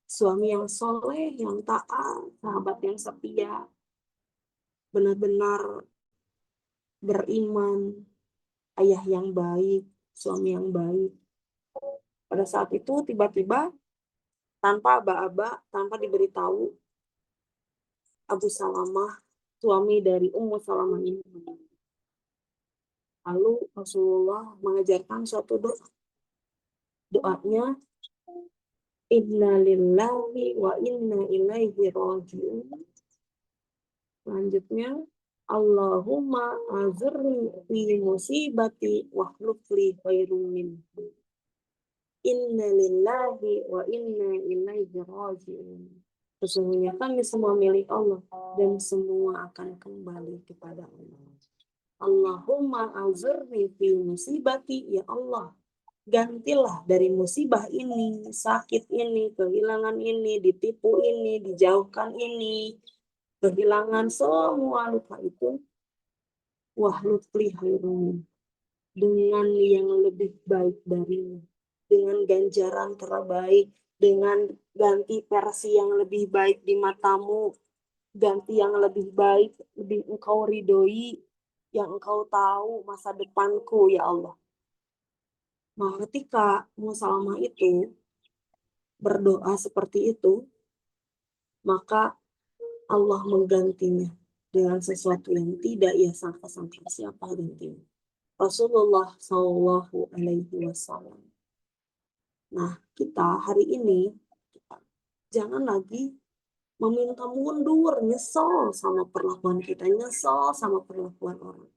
suami yang soleh, yang taat, sahabat yang setia, benar-benar beriman, ayah yang baik, suami yang baik. Pada saat itu tiba-tiba tanpa aba-aba, tanpa diberitahu, Abu Salamah, suami dari Ummu Salamah ini meninggal. Lalu Rasulullah mengajarkan suatu doa. Doanya, Inna lillahi wa inna ilaihi raji'un. Selanjutnya, Allahumma azurni fi musibati wa hlufli khairum minhu. Inna lillahi wa inna ilaihi raji'un. Sesungguhnya kami semua milik Allah dan semua akan kembali kepada Allah. Allahumma azurni fi musibati, ya Allah, gantilah dari musibah ini, sakit ini, kehilangan ini, ditipu ini, dijauhkan ini, kehilangan semua luka itu. Wahlutli khairum, dengan yang lebih baik darinya, dengan ganjaran terbaik, dengan ganti versi yang lebih baik di matamu, ganti yang lebih baik, lebih engkau ridhoi, yang engkau tahu masa depanku, ya Allah. Nah, ketika Musalamah itu berdoa seperti itu, maka Allah menggantinya dengan sesuatu yang tidak ia sangka-sangka siapa gantinya. Rasulullah Shallallahu Alaihi Wasallam. Nah, kita hari ini jangan lagi meminta mundur, nyesel sama perlakuan kita, nyesel sama perlakuan orang.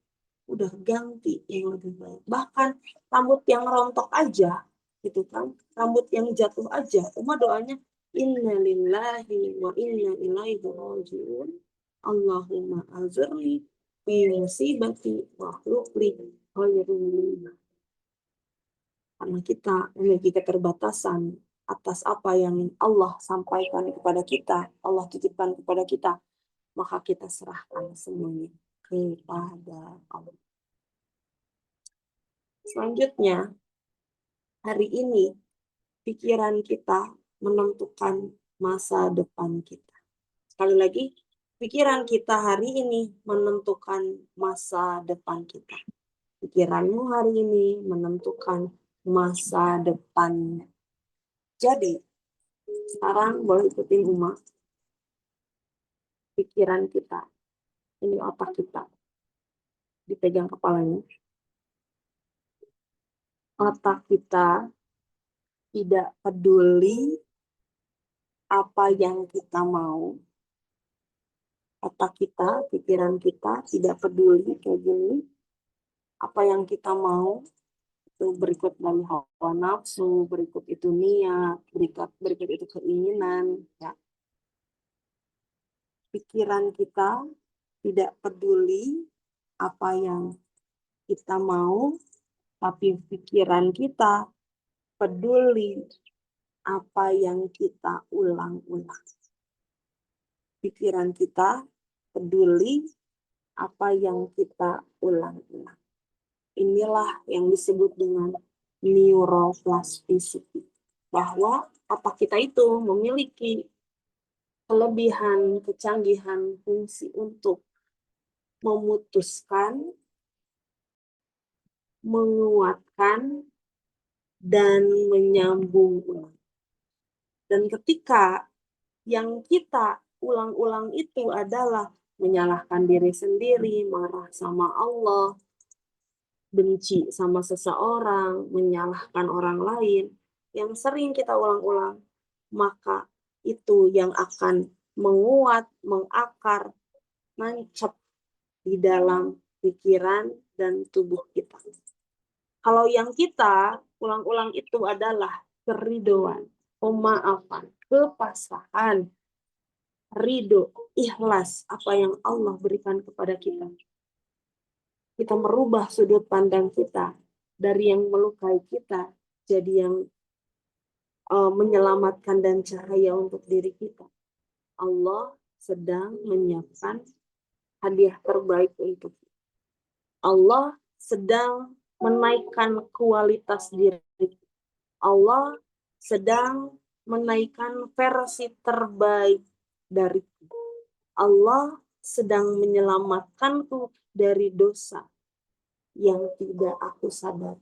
Udah ganti yang lebih baik. Bahkan rambut yang rontok aja, gitu kan, rambut yang jatuh aja, Uma doanya inna lillahi wa inna ilaihi rajiun. Allahumma azurni fi musibati wa khluqli khairun minha. Karena kita memiliki keterbatasan atas apa yang Allah sampaikan kepada kita, Allah titipkan kepada kita, maka kita serahkan semuanya kepada Allah. Selanjutnya, hari ini pikiran kita menentukan masa depan kita. Sekali lagi, pikiran kita hari ini menentukan masa depan kita. Pikiranmu hari ini menentukan masa depannya. Jadi, sekarang boleh ikutin Uma. Pikiran kita, ini otak kita, dipegang kepalanya. Otak kita tidak peduli apa yang kita mau. Otak kita, pikiran kita tidak peduli kayak gini. Apa yang kita mau, itu berikut dari hawa nafsu, berikut itu niat, berikut itu keinginan. Ya. Pikiran kita tidak peduli apa yang kita mau, tapi pikiran kita peduli apa yang kita ulang-ulang. Pikiran kita peduli apa yang kita ulang-ulang. Inilah yang disebut dengan neuroplasticity. Bahwa otak kita itu memiliki kelebihan, kecanggihan, fungsi untuk memutuskan, menguatkan, dan menyambung ulang. Dan ketika yang kita ulang-ulang itu adalah menyalahkan diri sendiri, marah sama Allah, benci sama seseorang, menyalahkan orang lain, yang sering kita ulang-ulang, maka itu yang akan menguat, mengakar, nancep di dalam pikiran dan tubuh kita. Kalau yang kita ulang-ulang itu adalah keridoan, pemaafan, kepasrahan, ridho, ikhlas apa yang Allah berikan kepada kita. Kita merubah sudut pandang kita dari yang melukai kita jadi yang menyelamatkan dan cahaya untuk diri kita. Allah sedang menyiapkan hadiah terbaik untuk kita. Allah sedang menaikkan kualitas diri. Allah sedang menaikkan versi terbaik dariku. Allah sedang menyelamatkanku dari dosa yang tidak aku sadar.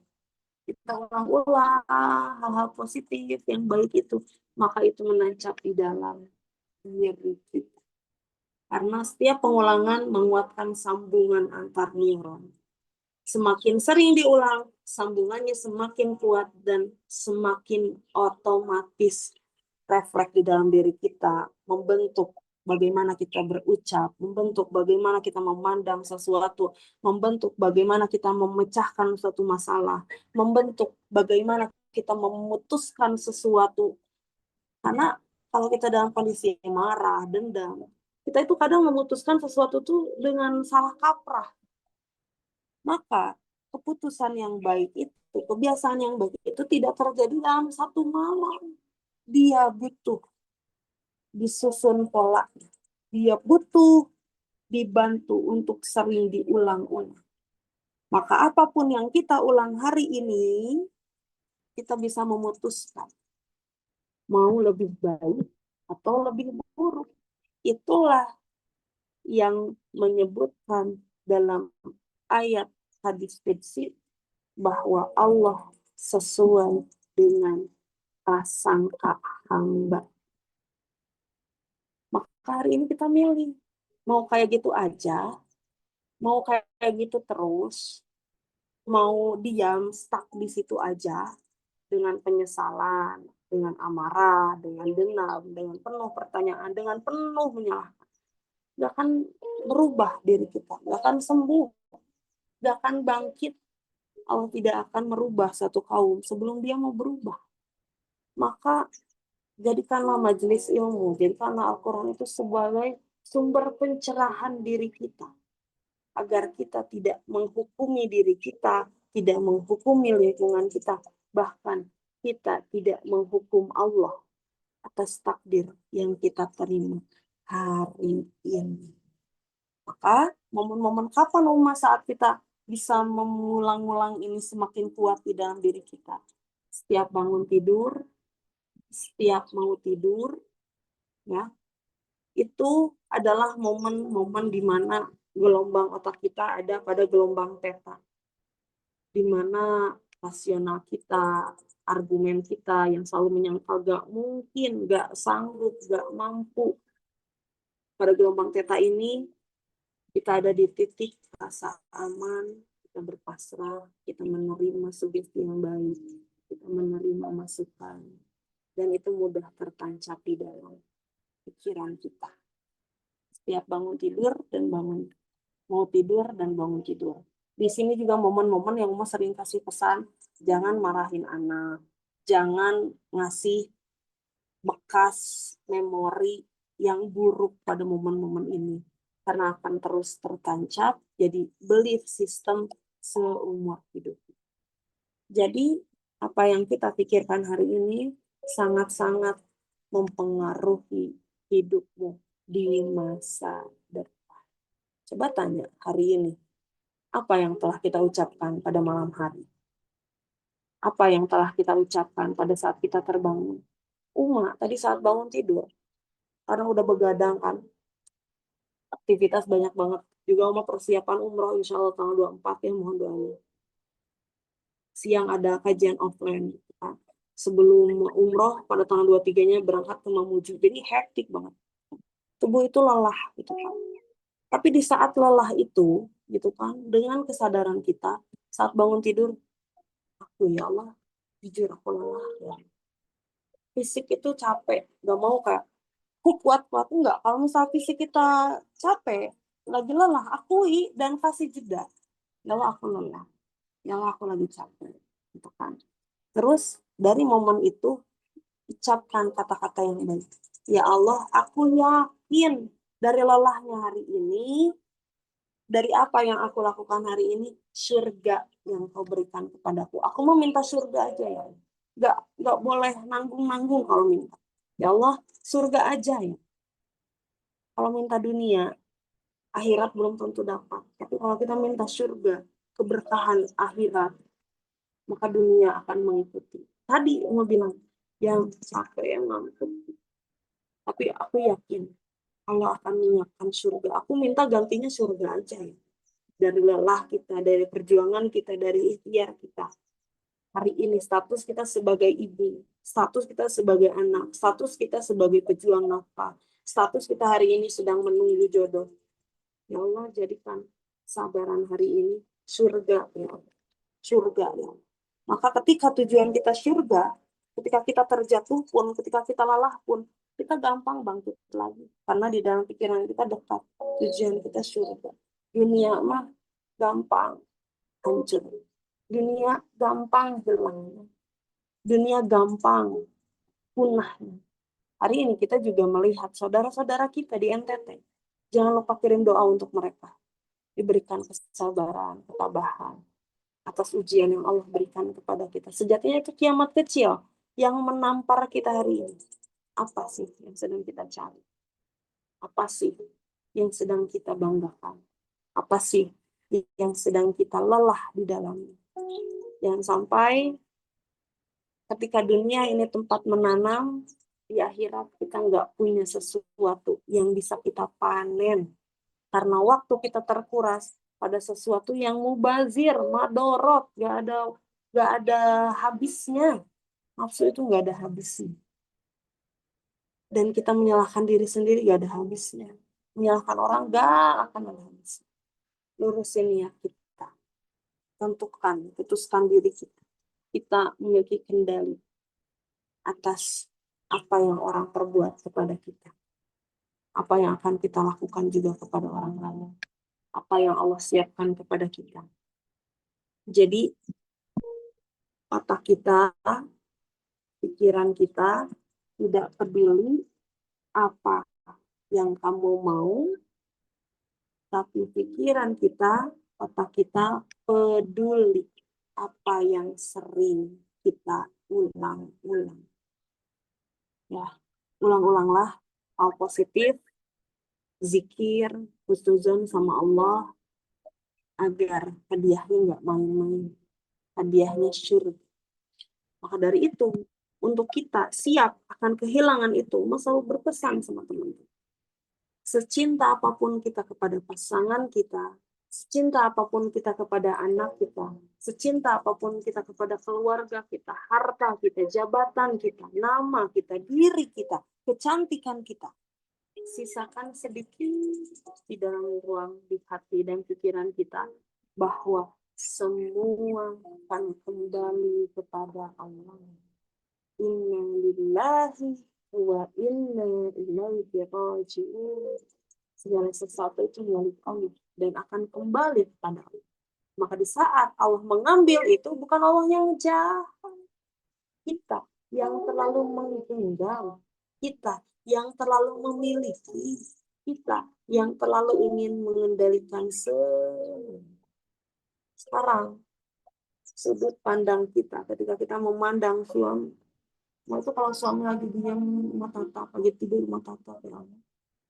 Kita ulang-ulang hal-hal positif yang baik itu, maka itu menancap di dalam diri kita. Karena setiap pengulangan menguatkan sambungan antar neuron. Semakin sering diulang, sambungannya semakin kuat dan semakin otomatis refleks di dalam diri kita, membentuk bagaimana kita berucap, membentuk bagaimana kita memandang sesuatu, membentuk bagaimana kita memecahkan suatu masalah, membentuk bagaimana kita memutuskan sesuatu. Karena kalau kita dalam kondisi marah, dendam, kita itu kadang memutuskan sesuatu tuh dengan salah kaprah. Maka keputusan yang baik itu, kebiasaan yang baik itu tidak terjadi dalam satu malam. Dia butuh disusun pola. Dia butuh dibantu untuk sering diulang-ulang. Maka apapun yang kita ulang hari ini, kita bisa memutuskan mau lebih baik atau lebih buruk. Itulah yang menyebutkan dalam ayat hadis qudsi bahwa Allah sesuai dengan prasangka hamba. Maka hari ini kita milih Mau kayak gitu aja, mau kayak gitu terus, mau diam stuck di situ aja dengan penyesalan, dengan amarah, dengan dendam, dengan penuh pertanyaan, dengan penuh menyalahkan. Gak akan merubah diri kita, gak akan sembuh, gak akan bangkit. Allah tidak akan merubah satu kaum sebelum dia mau berubah. Maka jadikanlah majelis ilmu, jadikanlah Al-Quran itu sebagai sumber pencerahan diri kita. Agar kita tidak menghukumi diri kita, tidak menghukumi lingkungan kita, bahkan kita tidak menghukum Allah atas takdir yang kita terima hari ini. Maka momen-momen kapan Umma saat kita bisa mengulang-ulang ini semakin kuat di dalam diri kita? Setiap bangun tidur, setiap mau tidur, ya, itu adalah momen-momen di mana gelombang otak kita ada pada gelombang theta, di mana rasional kita, argumen kita yang selalu menyangkal gak mungkin, gak sanggup, gak mampu. Pada gelombang theta ini, kita ada di titik rasa aman, kita berpasrah, kita menerima sugesti yang baik, kita menerima masukan, dan itu mudah tertancap di dalam pikiran kita. Setiap bangun tidur dan bangun, mau tidur dan bangun tidur. Di sini juga momen-momen yang mau sering kasih pesan, jangan marahin anak, jangan ngasih bekas memori yang buruk pada momen-momen ini. Karena akan terus tertancap, jadi belief system seumur hidup. Jadi, apa yang kita pikirkan hari ini sangat-sangat mempengaruhi hidupmu di masa depan. Coba tanya hari ini, apa yang telah kita ucapkan pada malam hari? Apa yang telah kita ucapkan pada saat kita terbangun? Tadi saat bangun tidur, karena udah begadang kan, aktivitas banyak banget. Juga Uma persiapan umroh, insya Allah tanggal 24 ya, mohon doanya. Siang ada kajian offline. Kan. Sebelum umroh, pada tanggal 23-nya berangkat ke Mamuju. Jadi hektik banget. Tubuh itu lelah, gitu kan. Tapi di saat lelah itu, gitu kan, dengan kesadaran kita, saat bangun tidur, aku ya Allah, jujur aku lelah ya. Fisik itu capek, gak mau kayak aku kuat-kuat enggak. Kalau misal fisik kita capek, lagi lelah, akui dan kasih jeda. Ya Allah aku lelah, ya Allah aku lagi capek, gitu kan. Terus dari momen itu ucapkan kata-kata yang baik. Ya Allah, aku yakin dari lelahnya hari ini, dari apa yang aku lakukan hari ini, surga yang kau berikan kepadaku. Aku mau minta surga aja ya. Nggak boleh nanggung-nanggung kalau minta. Ya Allah, surga aja ya. Kalau minta dunia, akhirat belum tentu dapat. Tapi kalau kita minta surga, keberkahan akhirat, maka dunia akan mengikuti. Tadi mau bilang, yang capek, yang ngantuk. Tapi aku yakin Allah akan menyiapkan surga. Aku minta gantinya surga aja ya. Dari lelah kita, dari perjuangan kita, dari ikhtiar kita. Hari ini status kita sebagai ibu, status kita sebagai anak, status kita sebagai pejuang nafkah, status kita hari ini sedang menunggu jodoh. Ya Allah, jadikan sabaran hari ini surga ya Allah. Surga ya Allah. Maka ketika tujuan kita surga, ketika kita terjatuh pun, ketika kita lelah pun, kita gampang bangkit lagi. Karena di dalam pikiran kita dekat, tujuan kita surga. Dunia mah gampang hancur. Dunia gampang hilangnya. Dunia gampang punahnya. Hari ini kita juga melihat saudara-saudara kita di NTT. Jangan lupa kirim doa untuk mereka. Diberikan kesabaran, ketabahan atas ujian yang Allah berikan kepada kita. Sejatinya itu kiamat kecil yang menampar kita hari ini. Apa sih yang sedang kita cari? Apa sih yang sedang kita banggakan? Apa sih yang sedang kita lelah di dalamnya? Jangan sampai ketika dunia ini tempat menanam, di akhirat kita nggak punya sesuatu yang bisa kita panen. Karena waktu kita terkuras pada sesuatu yang mubazir, madorot, nggak ada habisnya. Nafsu itu nggak ada habisnya. Dan kita menyalahkan diri sendiri nggak ada habisnya. Menyalahkan orang gak akan ada habis. Lurusin niat kita. Tentukan, putuskan diri kita. Kita memiliki kendali atas apa yang orang perbuat kepada kita. Apa yang akan kita lakukan juga kepada orang lain. Apa yang Allah siapkan kepada kita. Jadi, otak kita, pikiran kita, tidak peduli apa yang kamu mau, tapi pikiran kita, otak kita peduli apa yang sering kita ulang-ulang. Ya, ulang-ulanglah hal positif, zikir, husnuzon sama Allah, agar hadiahnya nggak main-main. Hadiahnya syurga. Maka dari itu, untuk kita siap akan kehilangan itu, Mas selalu berpesan sama teman-teman. Secinta apapun kita kepada pasangan kita, secinta apapun kita kepada anak kita, secinta apapun kita kepada keluarga kita, harta kita, jabatan kita, nama kita, diri kita, kecantikan kita, sisakan sedikit di dalam ruang di hati dan pikiran kita bahwa semua akan kembali kepada Allah. Inna lillahi wa inna ilaihi raji'un. Segala sesuatu itu milik Allah dan akan kembali kepada Allah. Maka di saat Allah mengambil itu, bukan Allah yang jahat. Kita yang terlalu menggenggam, kita yang terlalu memiliki, kita yang terlalu ingin mengendalikan semua. Sekarang, sudut pandang kita ketika kita memandang suami, itu kalau suami lagi diam mata tatap, lagi tidur mata tatap, ya Allah,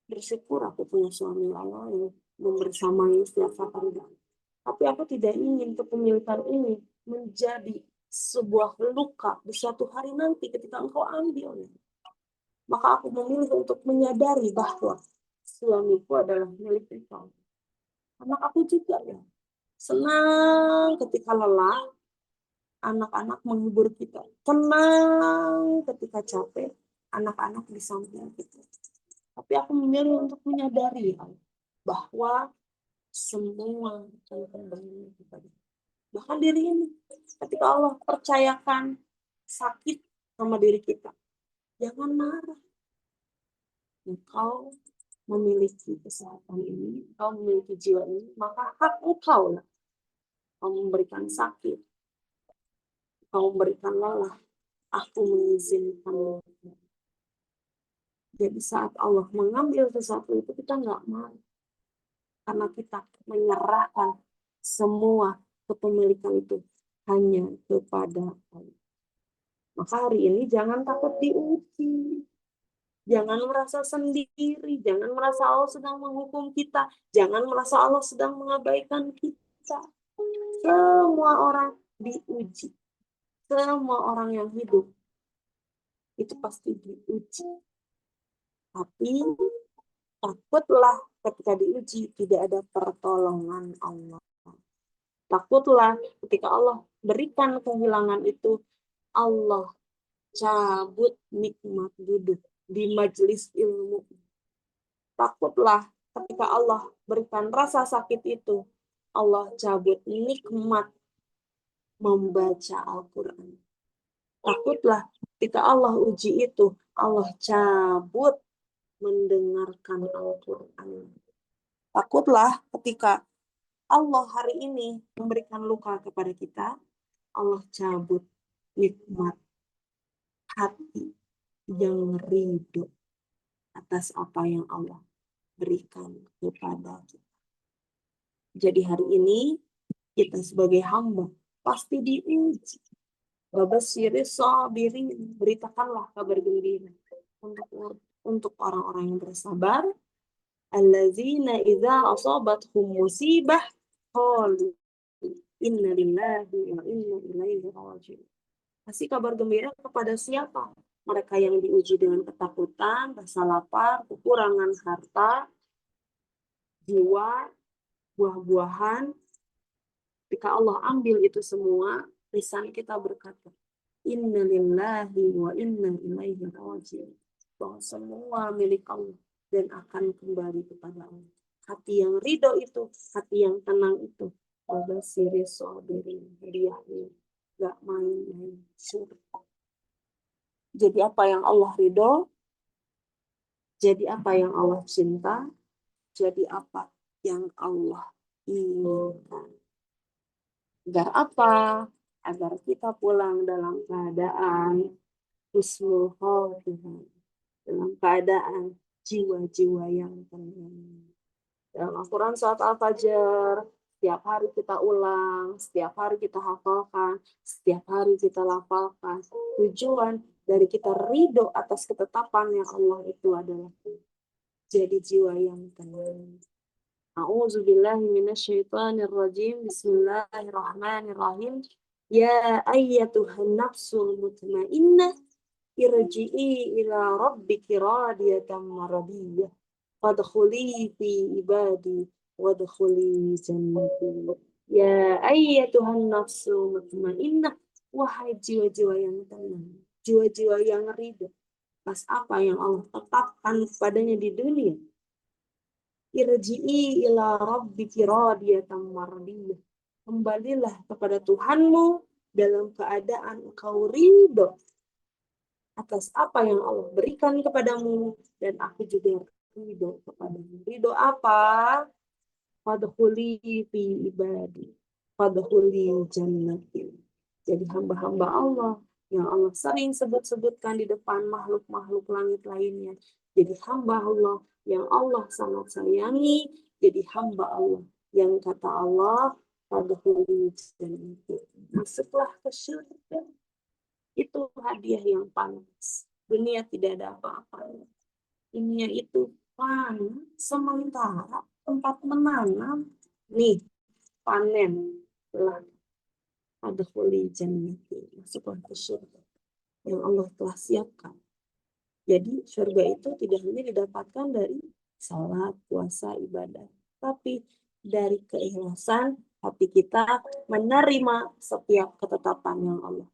bersyukur aku punya suami Allah yang membersamai setiap saat hari. Tapi aku tidak ingin kepemilikan ini menjadi sebuah luka di suatu hari nanti ketika engkau ambilnya. Maka aku memilih untuk menyadari bahwa suamiku adalah milik engkau. Anak aku juga ya. Senang ketika lelah, anak-anak menghibur kita. Tenang ketika capek, anak-anak di samping kita. Tapi aku memilih untuk menyadari bahwa semua akan kembali kepada bahkan diri ini. Ketika Allah percayakan sakit sama diri kita, jangan marah. Engkau memiliki kesehatan ini, engkau memiliki jiwa ini, maka hak engkau lah. Engkau memberikan sakit, engkau memberikan lelah, aku mengizinkan. Jadi saat Allah mengambil sesuatu itu, kita nggak marah. Karena kita menyerahkan semua kepemilikan itu hanya kepada Allah. Maka hari ini jangan takut diuji. Jangan merasa sendiri. Jangan merasa Allah sedang menghukum kita. Jangan merasa Allah sedang mengabaikan kita. Semua orang diuji. Semua orang yang hidup itu pasti diuji. Tapi takutlah ketika diuji tidak ada pertolongan Allah. Takutlah ketika Allah berikan kehilangan itu, Allah cabut nikmat duduk di majelis ilmu. Takutlah ketika Allah berikan rasa sakit itu, Allah cabut nikmat membaca Al-Quran. Takutlah ketika Allah uji itu, Allah cabut mendengarkan Al-Quran. Takutlah ketika Allah hari ini memberikan luka kepada kita, Allah cabut nikmat hati yang ridho atas apa yang Allah berikan kepada kita. Jadi hari ini kita sebagai hamba pasti diuji. Wabasyiri sabirin, beritakanlah kabar gembira untuk orang-orang yang bersabar. Allazina idza asabathum musibah qalu inna lillahi wa inna ilaihi raji'un. Kasih kabar gembira kepada siapa? Mereka yang diuji dengan ketakutan, rasa lapar, kekurangan harta, jiwa, buah-buahan. Ketika Allah ambil itu semua, lisan kita berkata, inna lillahi wa inna ilaihi raji'un. Bahwa semua milik Allah. dan akan kembali kepada Allah. Hati yang ridho itu, hati yang tenang itu, wabashiri sabirin, hadiahnya gak main-main, surga. Jadi apa yang Allah ridho, jadi apa yang Allah cinta, jadi apa yang Allah inginkan. Agar apa? Agar kita pulang dalam keadaan husnul khotimah, dalam keadaan jiwa-jiwa yang tenang. Dalam Al-Quran surat Al-Fajr, setiap hari kita ulang, setiap hari kita hafalkan, setiap hari kita lafalkan. Tujuan dari kita ridho atas ketetapan yang Allah itu adalah jadi jiwa yang tenang. A'udzubillahi minasyaitonirrajim. Bismillahirrahmanirrahim. Ya ayyatuhan nafsul mutmainnah irji'i ila rabbiki radiyatan maradiyah. Fadkhuli fi ibadi wadkhuli jannati. Ya ayyatuhan nafsu mutmainnah, wahai jiwa-jiwa yang tenang, jiwa-jiwa yang ridho atas apa yang Allah tetapkan kepadanya di dunia. Irji'i ila rabbiki radiyatan mardiyah. Kembalilah kepada Tuhanmu dalam keadaan engkau ridho atas apa yang Allah berikan kepadamu, dan aku juga ridho kepadamu. Ridho apa? Fadkhuli fi ibadi, fadkhuli jannati. Jadi hamba-hamba Allah yang Allah sering sebut-sebutkan di depan makhluk-makhluk langit lainnya. Jadi hamba Allah yang Allah sangat sayangi. Jadi hamba Allah yang kata Allah, fadkhuli jannati. Masuklah ke surga. Itu hadiah yang panas. Dunia tidak ada apa-apanya. Dunia itu panas, sementara tempat menanam, nih, panen. Telah ada khuli jannati, masuklah ke surga yang Allah telah siapkan. Jadi surga itu tidak hanya didapatkan dari salat, puasa, ibadah, tapi dari keikhlasan hati kita menerima setiap ketetapan yang Allah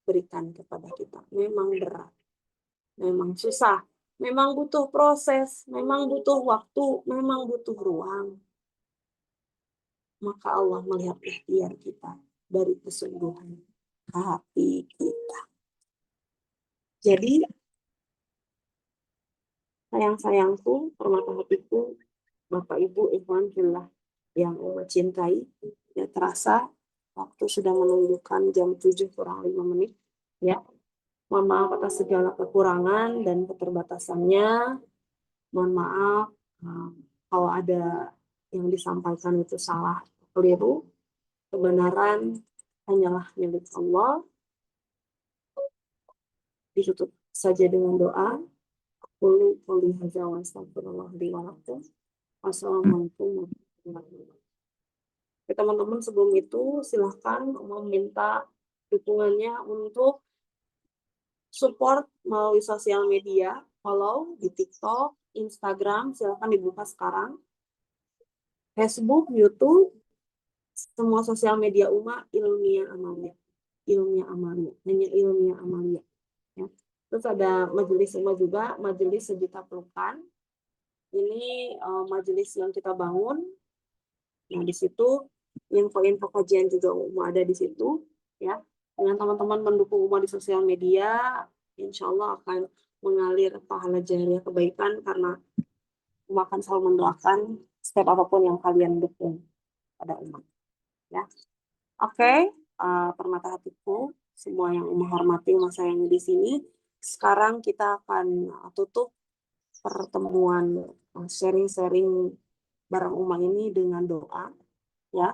berikan kepada kita. Memang berat, memang susah, memang butuh proses, memang butuh waktu, memang butuh ruang. Maka Allah melihat ikhtiar kita dari kesungguhan hati kita. Jadi, sayang-sayangku, permata hatiku, Bapak Ibu, ikhwan fillah yang Allah cintai, ya terasa waktu sudah menunjukkan jam 7 kurang 5 menit. Ya, mohon maaf atas segala kekurangan dan keterbatasannya. Mohon maaf kalau ada yang disampaikan itu salah, keliru. Kebenaran hanyalah milik Allah. Ditutup saja dengan doa. Qul qouli hadza wa astaghfirullah li wa lakum. Wassalamualaikum warahmatullahi wabarakatuh. Teman-teman, sebelum itu silahkan meminta dukungannya untuk support melalui sosial media, follow di TikTok, Instagram, silahkan dibuka sekarang. Facebook, YouTube, semua sosial media Ilmiah Amalia. Ilmiah Amalia, hanya Ilmiah Amalia. Ya. Terus ada majelis Uma juga, majelis sejuta pelukan. Ini majelis yang kita bangun. Nah, di situ info-info kajian juga Uma ada di situ. Ya. Dengan teman-teman mendukung Uma di sosial media, insya Allah akan mengalir pahala jariah kebaikan, karena Uma akan selalu mendoakan setiap apapun yang kalian dukung pada Uma. Ya. Oke, permata hatiku, semua yang Uma hormati, Uma sayangi di sini. Sekarang kita akan tutup pertemuan sharing-sharing bareng Uma ini dengan doa, ya,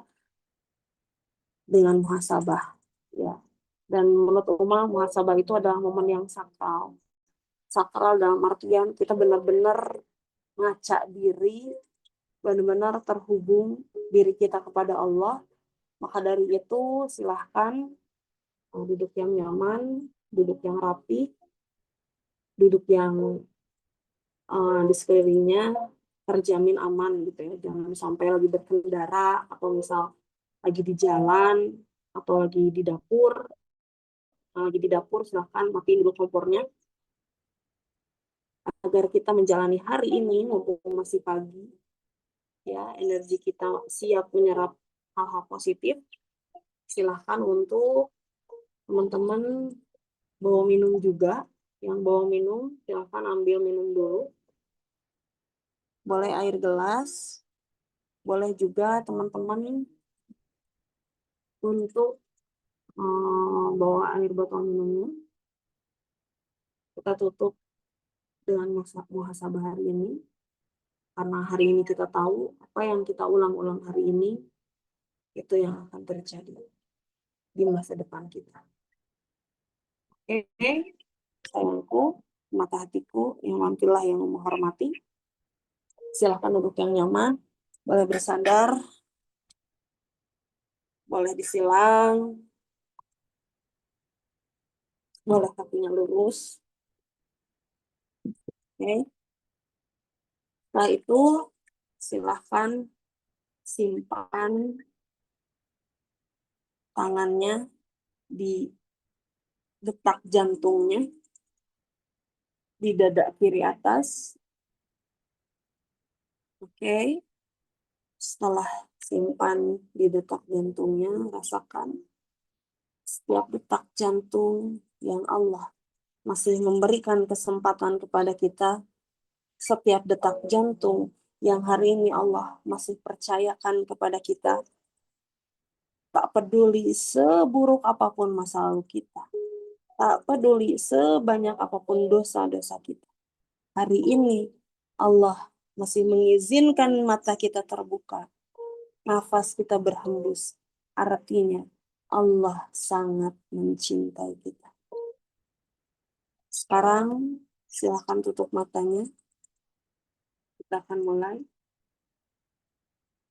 dengan muhasabah, ya. Dan menurut Uma, muhasabah itu adalah momen yang sakral. Sakral dalam artian kita benar-benar ngaca diri, benar-benar terhubung diri kita kepada Allah. Maka dari itu silahkan duduk yang nyaman, duduk yang rapi, duduk yang di sekelilingnya terjamin aman gitu ya. Jangan sampai lagi berkendara atau misal lagi di jalan atau lagi di dapur. Lagi di dapur silahkan matiin dulu kompornya. agar kita menjalani hari ini mumpung masih pagi, ya, energi kita siap menyerap hal-hal positif. Silahkan untuk teman-teman bawa minum juga. Yang bawa minum, silahkan ambil minum dulu. Boleh air gelas, boleh juga teman-teman untuk bawa air botol minumnya. Kita tutup dengan muhasabah hari ini. Karena hari ini kita tahu apa yang kita ulang-ulang hari ini, itu yang akan terjadi di masa depan kita. Oke, sayangku, mata hatiku, yang mantilah yang menghormati. Silahkan duduk yang nyaman, boleh bersandar, boleh disilang, boleh kakinya lurus. Oke. Setelah itu, silahkan simpan tangannya di detak jantungnya, di dada kiri atas. Oke. Setelah simpan di detak jantungnya, rasakan setiap detak jantung yang Allah masih memberikan kesempatan kepada kita, setiap detak jantung yang hari ini Allah masih percayakan kepada kita, tak peduli seburuk apapun masa lalu kita, tak peduli sebanyak apapun dosa-dosa kita. Hari ini Allah masih mengizinkan mata kita terbuka, nafas kita berhembus. Artinya Allah sangat mencintai kita. Sekarang silahkan tutup matanya. Kita akan mulai.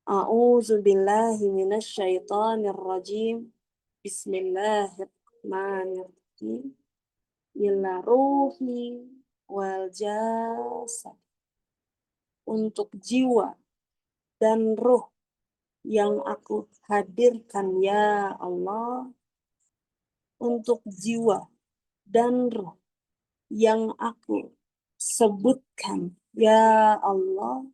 A'udzu billahi minasyaitonir rajim. Bismillahirrahmanirrahim. Illa ruhi wal jasad. Untuk jiwa dan ruh yang aku hadirkan ya Allah. Untuk jiwa dan ruh yang aku sebutkan ya Allah.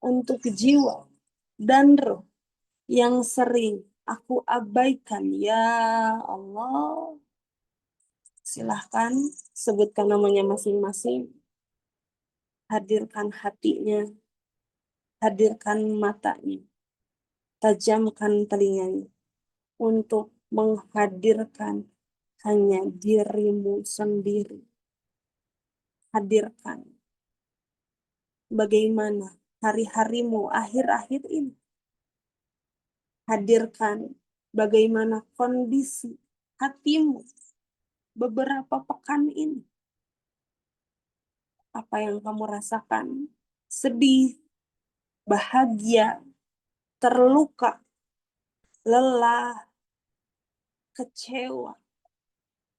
Untuk jiwa dan ruh yang sering aku abaikan ya Allah. Silahkan sebutkan namanya masing-masing. Hadirkan hatinya, hadirkan matanya, tajamkan telinganya untuk menghadirkan hanya dirimu sendiri. Hadirkan bagaimana hari-harimu akhir-akhir ini. Hadirkan bagaimana kondisi hatimu beberapa pekan ini. Apa yang kamu rasakan? Sedih, bahagia, terluka, lelah, kecewa,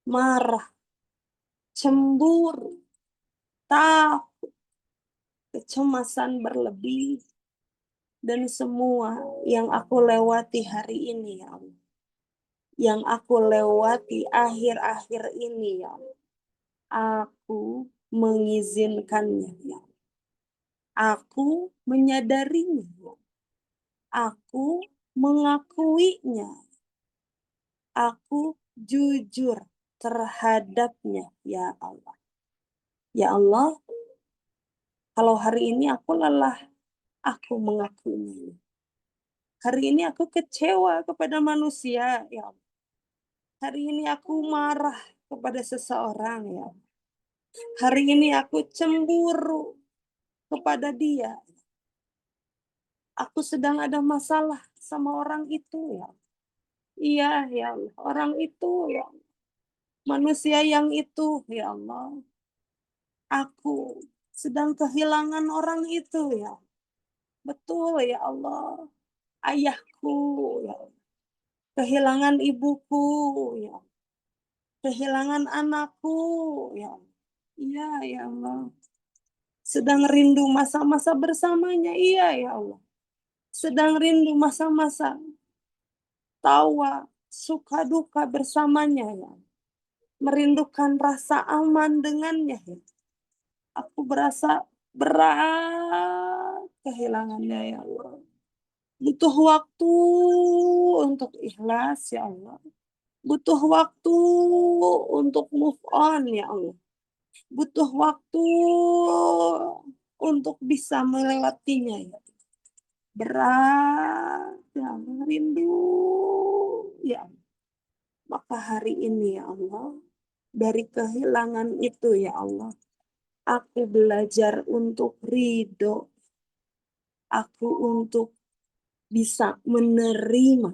marah, cemburu, takut, kecemasan berlebih, dan semua yang aku lewati hari ini, ya Allah. Yang aku lewati akhir-akhir ini, ya Allah. Aku mengizinkannya, ya Allah. Aku menyadarinya, ya Allah. Aku mengakuinya. Aku jujur terhadapnya, ya Allah. Ya Allah, kalau hari ini aku lelah, aku mengakuinya. Hari ini aku kecewa kepada manusia, ya Allah. Hari ini aku marah kepada seseorang, ya Allah. Hari ini aku cemburu kepada dia. Aku sedang ada masalah sama orang itu, ya. Iya, ya Allah. Orang itu, ya Allah. Manusia yang itu, ya Allah. Aku sedang kehilangan orang itu, ya. Betul, ya Allah. Ayahku, ya Allah. Kehilangan ibuku, ya. Kehilangan anakku, ya Allah. Iya, ya Allah. Sedang rindu masa-masa bersamanya, iya, ya Allah. Sedang rindu masa-masa tawa, suka duka bersamanya, ya. Merindukan rasa aman dengannya, ya. Aku berasa berat kehilangannya ya Allah. Butuh waktu untuk ikhlas ya Allah. Butuh waktu untuk move on ya Allah. Butuh waktu untuk bisa melewatinya ya. Berat ya Allah, rindu ya Allah. Maka hari ini ya Allah, dari kehilangan itu ya Allah, aku belajar untuk ridho. Aku untuk bisa menerima,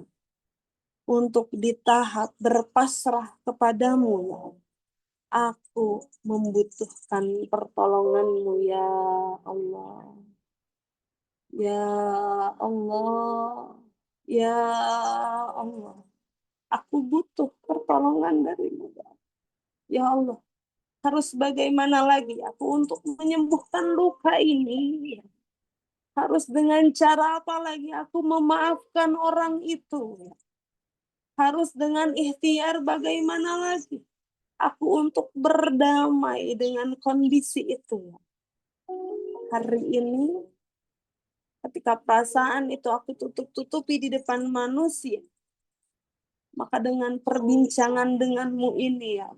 untuk di tahap berpasrah kepadamu ya Allah. Aku membutuhkan pertolonganmu ya Allah. Ya Allah. Ya Allah. Aku butuh pertolongan darimu. Ya Allah. Harus bagaimana lagi aku untuk menyembuhkan luka ini? Harus dengan cara apa lagi aku memaafkan orang itu? Harus dengan ikhtiar bagaimana lagi aku untuk berdamai dengan kondisi itu? Hari ini, ketika perasaan itu aku tutup-tutupi di depan manusia, maka dengan perbincangan denganmu ini ya,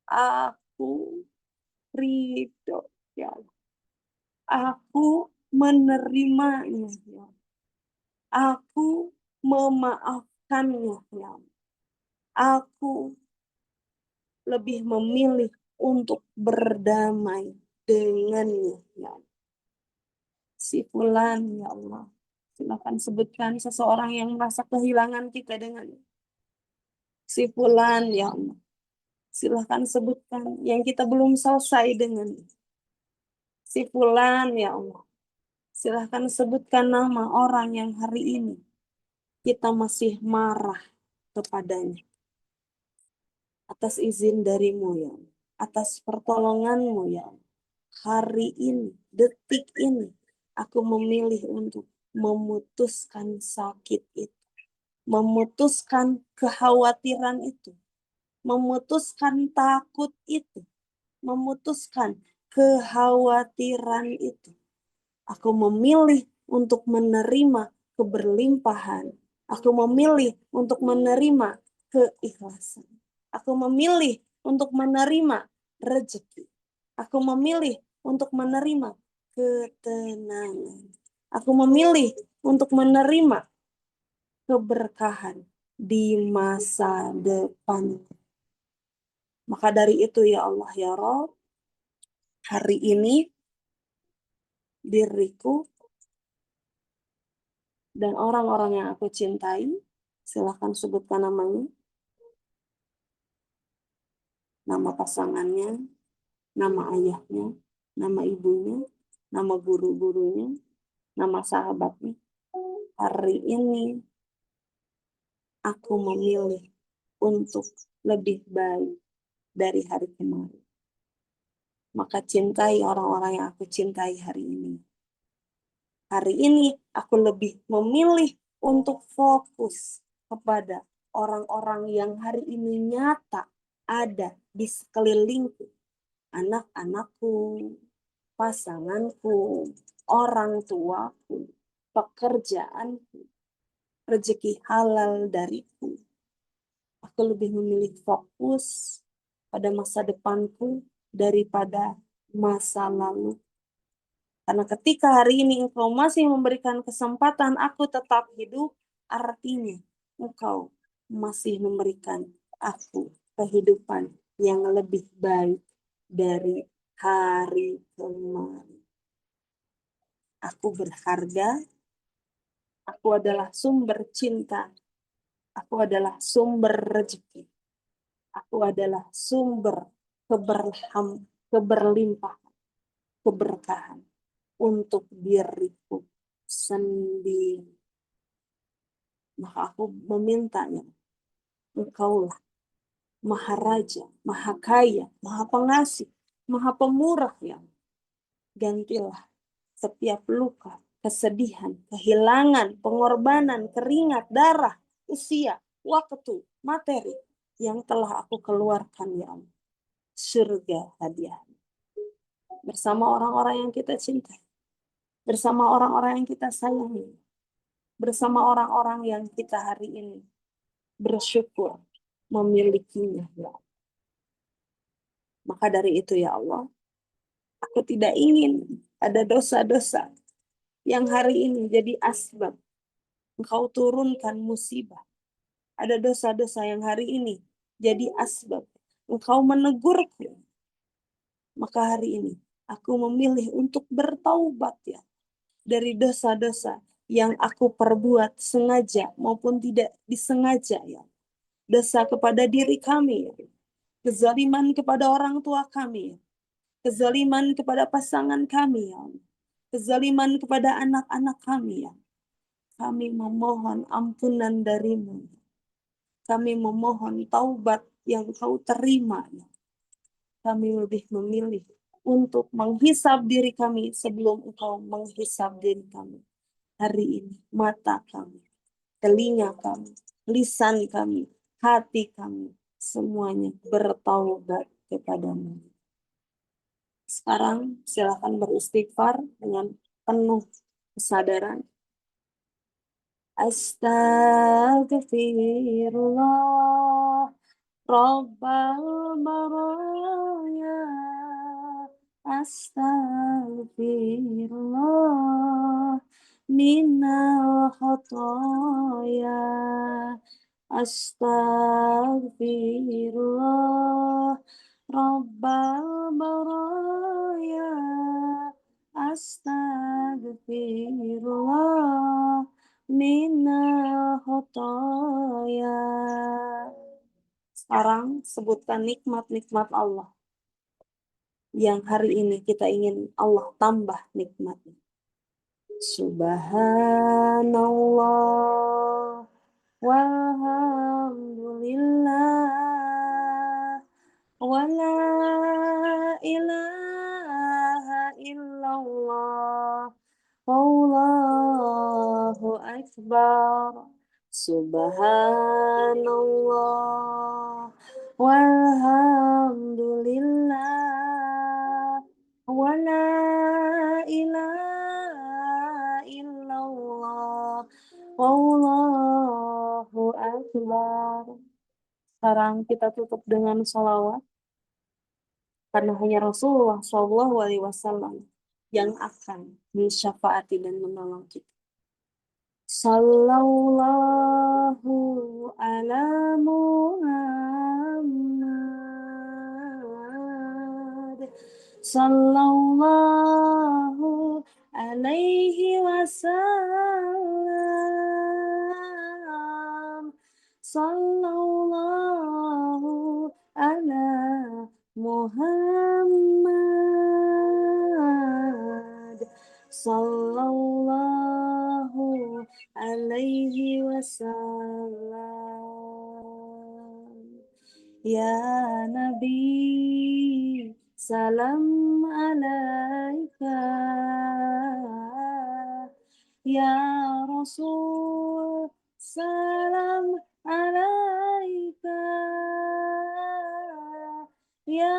aku ridho ya Allah. Aku menerimanya ya. Aku memaafkannya ya. Aku lebih memilih untuk berdamai dengannya ya. Si fulan ya Allah. Silakan sebutkan seseorang yang merasa kehilangan kita dengannya. Si fulan ya Allah. Silakan sebutkan yang kita belum selesai dengannya. Si fulan ya Allah. Silahkan sebutkan nama orang yang hari ini kita masih marah kepadanya. Atas izin darimu ya Allah. Atas pertolonganmu ya Allah. Hari ini, detik ini, aku memilih untuk memutuskan sakit itu. Memutuskan kekhawatiran itu. Memutuskan takut itu. Memutuskan kekhawatiran itu. Aku memilih untuk menerima keberlimpahan. Aku memilih untuk menerima keikhlasan. Aku memilih untuk menerima rezeki. Aku memilih untuk menerima ketenangan. Aku memilih untuk menerima keberkahan di masa depan. Maka dari itu ya Allah ya Rabb, hari ini diriku dan orang-orang yang aku cintai, silahkan sebutkan namanya, nama pasangannya, nama ayahnya, nama ibunya, nama guru-gurunya, nama sahabatnya. Hari ini aku memilih untuk lebih baik dari hari kemarin. Maka cintai orang-orang yang aku cintai hari ini. Hari ini aku lebih memilih untuk fokus kepada orang-orang yang hari ini nyata ada di sekelilingku. Anak-anakku, pasanganku, orang tuaku, pekerjaanku, rezeki halal dariku. Aku lebih memilih fokus pada masa depanku daripada masa lalu. Karena ketika hari ini engkau masih memberikan kesempatan aku tetap hidup, artinya engkau masih memberikan aku kehidupan yang lebih baik dari hari kemarin. Aku berharga, aku adalah sumber cinta, aku adalah sumber rezeki, aku adalah sumber keberlimpahan, keberkahan untuk diriku sendiri. Maka aku memintanya, engkaulah Maha Raja, Maha Kaya, Maha Pengasih, Maha Pemurah yang gantilah setiap luka, kesedihan, kehilangan, pengorbanan, keringat, darah, usia, waktu, materi yang telah aku keluarkan ya Allah. Surga hadiah. bersama orang-orang yang kita cintai, bersama orang-orang yang kita sayangi, bersama orang-orang yang kita hari ini bersyukur memilikinya. Ya. Maka dari itu ya Allah, aku tidak ingin ada dosa-dosa yang hari ini jadi asbab Engkau turunkan musibah. Ada dosa-dosa yang hari ini jadi asbab Engkau menegurku. Maka hari ini aku memilih untuk bertaubat ya dari dosa-dosa yang aku perbuat sengaja maupun tidak disengaja ya. Dosa kepada diri kami ya. Kezaliman kepada orang tua kami ya. Kezaliman kepada pasangan kami ya. Kezaliman kepada anak-anak kami ya. Kami memohon ampunan darimu. Kami memohon taubat yang kau terima ya. Kami lebih memilih untuk menghisab diri kami sebelum engkau menghisab diri kami. Hari ini mata kami, telinga kami, lisan kami, hati kami, semuanya bertaubat kepadamu. Sekarang silakan beristighfar dengan penuh kesadaran. Astaghfirullah Rabbal baraya. Astaghfirullah minal khataya. Astaghfirullah Rabbal baraya. Astaghfirullah minal khataya. Sekarang sebutkan nikmat-nikmat Allah yang hari ini kita ingin Allah tambah nikmatnya. Subhanallah walhamdulillah wa la ilaha illallah wallahu akbar. Subhanallah walhamdulillah wa la ilaha illallah wallahu akbar. Sekarang kita tutup dengan sholawat karena hanya Rasulullah SAW yang akan mensyafaati dan menolong kita. Sallallahu ala Muhammad. Sallallahu alaihi wasallam. Sallallahu ala Muhammad. Sallallahu alaihi wasallam. Ya Nabi, salam alaika. Ya Rasul, salam alaika. Ya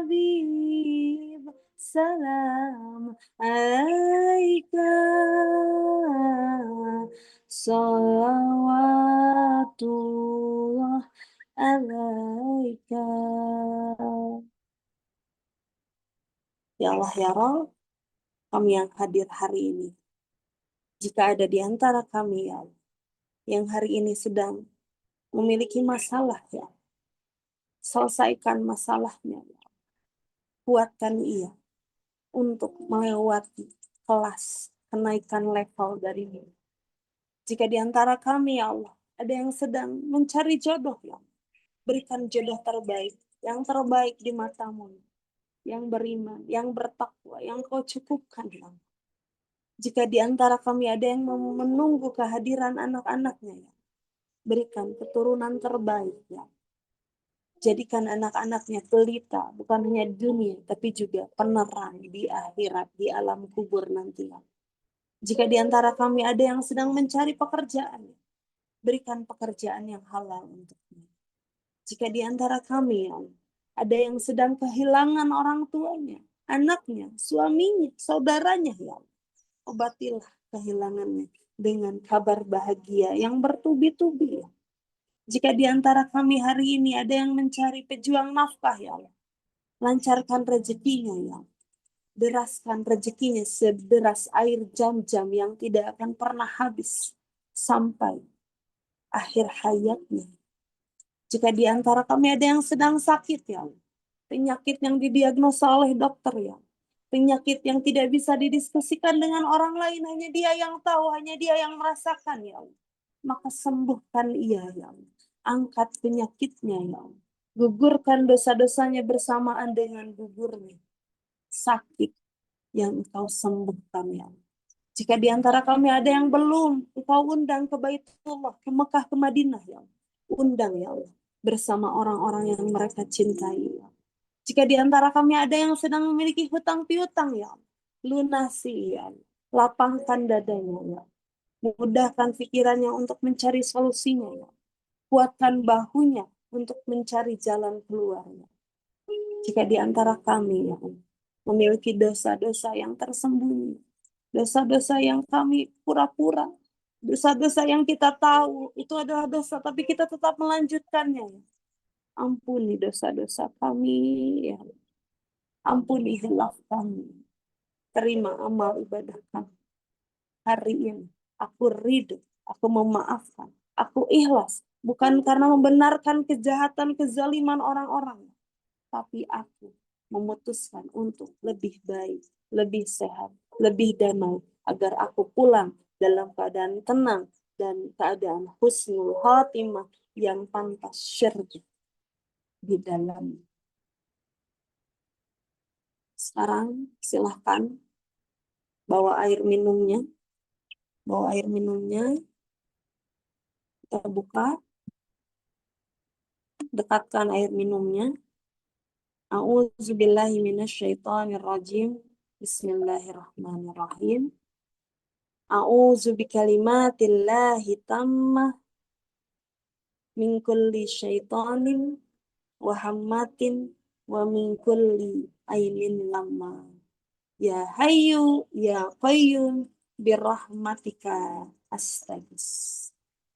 Habib, salam alaika. Salawatullah alaika. Ya Allah ya Rabb, kami yang hadir hari ini, jika ada di antara kami ya Allah, yang hari ini sedang memiliki masalah ya, selesaikan masalahnya ya. Kuatkan ia untuk melewati kelas kenaikan level dari ini. Jika di antara kami ya Allah ada yang sedang mencari jodoh ya, berikan jodoh terbaik, yang terbaik di matamu, yang beriman, yang bertakwa, yang kau cukupkan ya Allah. Jika di antara kami ada yang menunggu kehadiran anak-anaknya ya, berikan keturunan terbaik ya. Jadikan anak-anaknya pelita, bukan hanya di dunia, tapi juga penerang di akhirat, di alam kubur nanti. Jika di antara kami ada yang sedang mencari pekerjaan, berikan pekerjaan yang halal untuknya. Jika di antara kami ada yang sedang kehilangan orang tuanya, anaknya, suaminya, saudaranya, ya Allah. Obatilah kehilangannya dengan kabar bahagia yang bertubi-tubi. Jika di antara kami hari ini ada yang mencari pejuang nafkah, ya Allah, lancarkan rezekinya, ya Allah. Deraskan rezekinya sederas air jam-jam yang tidak akan pernah habis sampai akhir hayatnya. Jika di antara kami ada yang sedang sakit, ya Allah, penyakit yang didiagnosa oleh dokter, ya, penyakit yang tidak bisa didiskusikan dengan orang lain, hanya dia yang tahu, hanya dia yang merasakan, ya Allah. Maka sembuhkan ia, ya Allah. Angkat penyakitnya, ya Allah. Gugurkan dosa-dosanya bersamaan dengan gugurnya sakit yang Engkau sembuhkan, ya Allah. Jika di antara kami ada yang belum, Engkau undang ke Baitullah, ke Mekah, ke Madinah, ya Allah. Undang, ya Allah, bersama orang-orang yang mereka cintai, ya Allah. Jika di antara kami ada yang sedang memiliki hutang piutang, ya Allah, lunasi, ya Allah. Lapangkan dadanya, ya Allah. Mudahkan pikirannya untuk mencari solusinya, ya Allah. Kuatkan bahunya untuk mencari jalan keluarnya. Jika di antara kami, ya Allah, memiliki dosa-dosa yang tersembunyi, dosa-dosa yang kami pura-pura, dosa-dosa yang kita tahu itu adalah dosa, tapi kita tetap melanjutkannya. Ampuni dosa-dosa kami, ya Allah. Ampuni hilaf kami. Terima amal ibadah kami. Hari ini aku ridho, aku memaafkan, aku ikhlas. Bukan karena membenarkan kejahatan, kezaliman orang-orang, tapi aku memutuskan untuk lebih baik, lebih sehat, lebih damai, agar aku pulang dalam keadaan tenang dan keadaan husnul khatimah yang pantas syurga di dalam. Sekarang silahkan bawa air minumnya, kita buka, dekatkan air minumnya. A'udzubillahi minasyaitonirrajim. Bismillahirrahmanirrahim. A'udzu bikalimatillahi tammah min kulli syaitanin wa hammatin wa min kulli ainin lamma. Ya hayyu ya qayyum birahmatika astaghis.